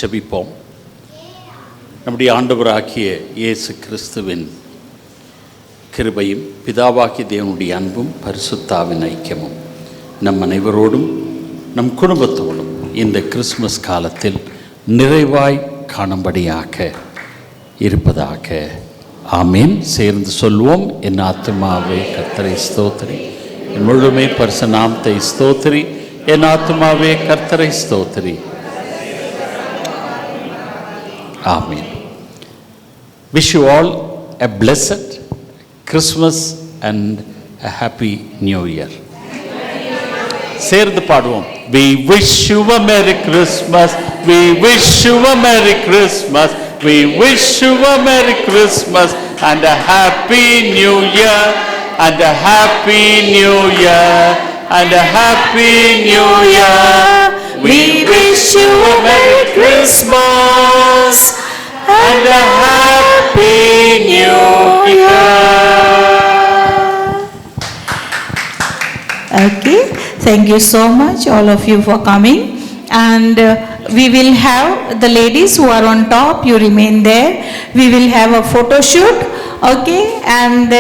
ஜெபிப்போம். நம்முடைய ஆண்டவராகிய இயேசு கிறிஸ்துவின் கிருபையும் பிதாவாகிய தேவனுடைய அன்பும் பரிசுத்தாவின் ஐக்கியமும் நம் அனைவரோடும் நம் குடும்பத்தோடும் இந்த கிறிஸ்மஸ் காலத்தில் நிறைவாய் காணும்படியாக இருப்பதாக. ஆமேன். சேர்ந்து சொல்வோம். என் ஆத்துமாவே கர்த்தரை ஸ்தோத்திரி, என் முழுமை பரிசு நாமத்தை ஸ்தோத்திரி, என் ஆத்துமாவே கர்த்தரை ஸ்தோத்திரி. ஆமேன். Wish you all a blessed Christmas and a happy New Year. சேர்ந்து பாடுவோம். We wish you a Merry Christmas, we wish you a Merry Christmas, we wish you a Merry Christmas and a Happy New Year, and a Happy New Year, and a Happy New Year. We wish you a Merry Christmas and a Happy New Year. Okay, thank you so much all of you for coming, and we will have the ladies who are on top, you remain there. We will have a photo shoot, okay, and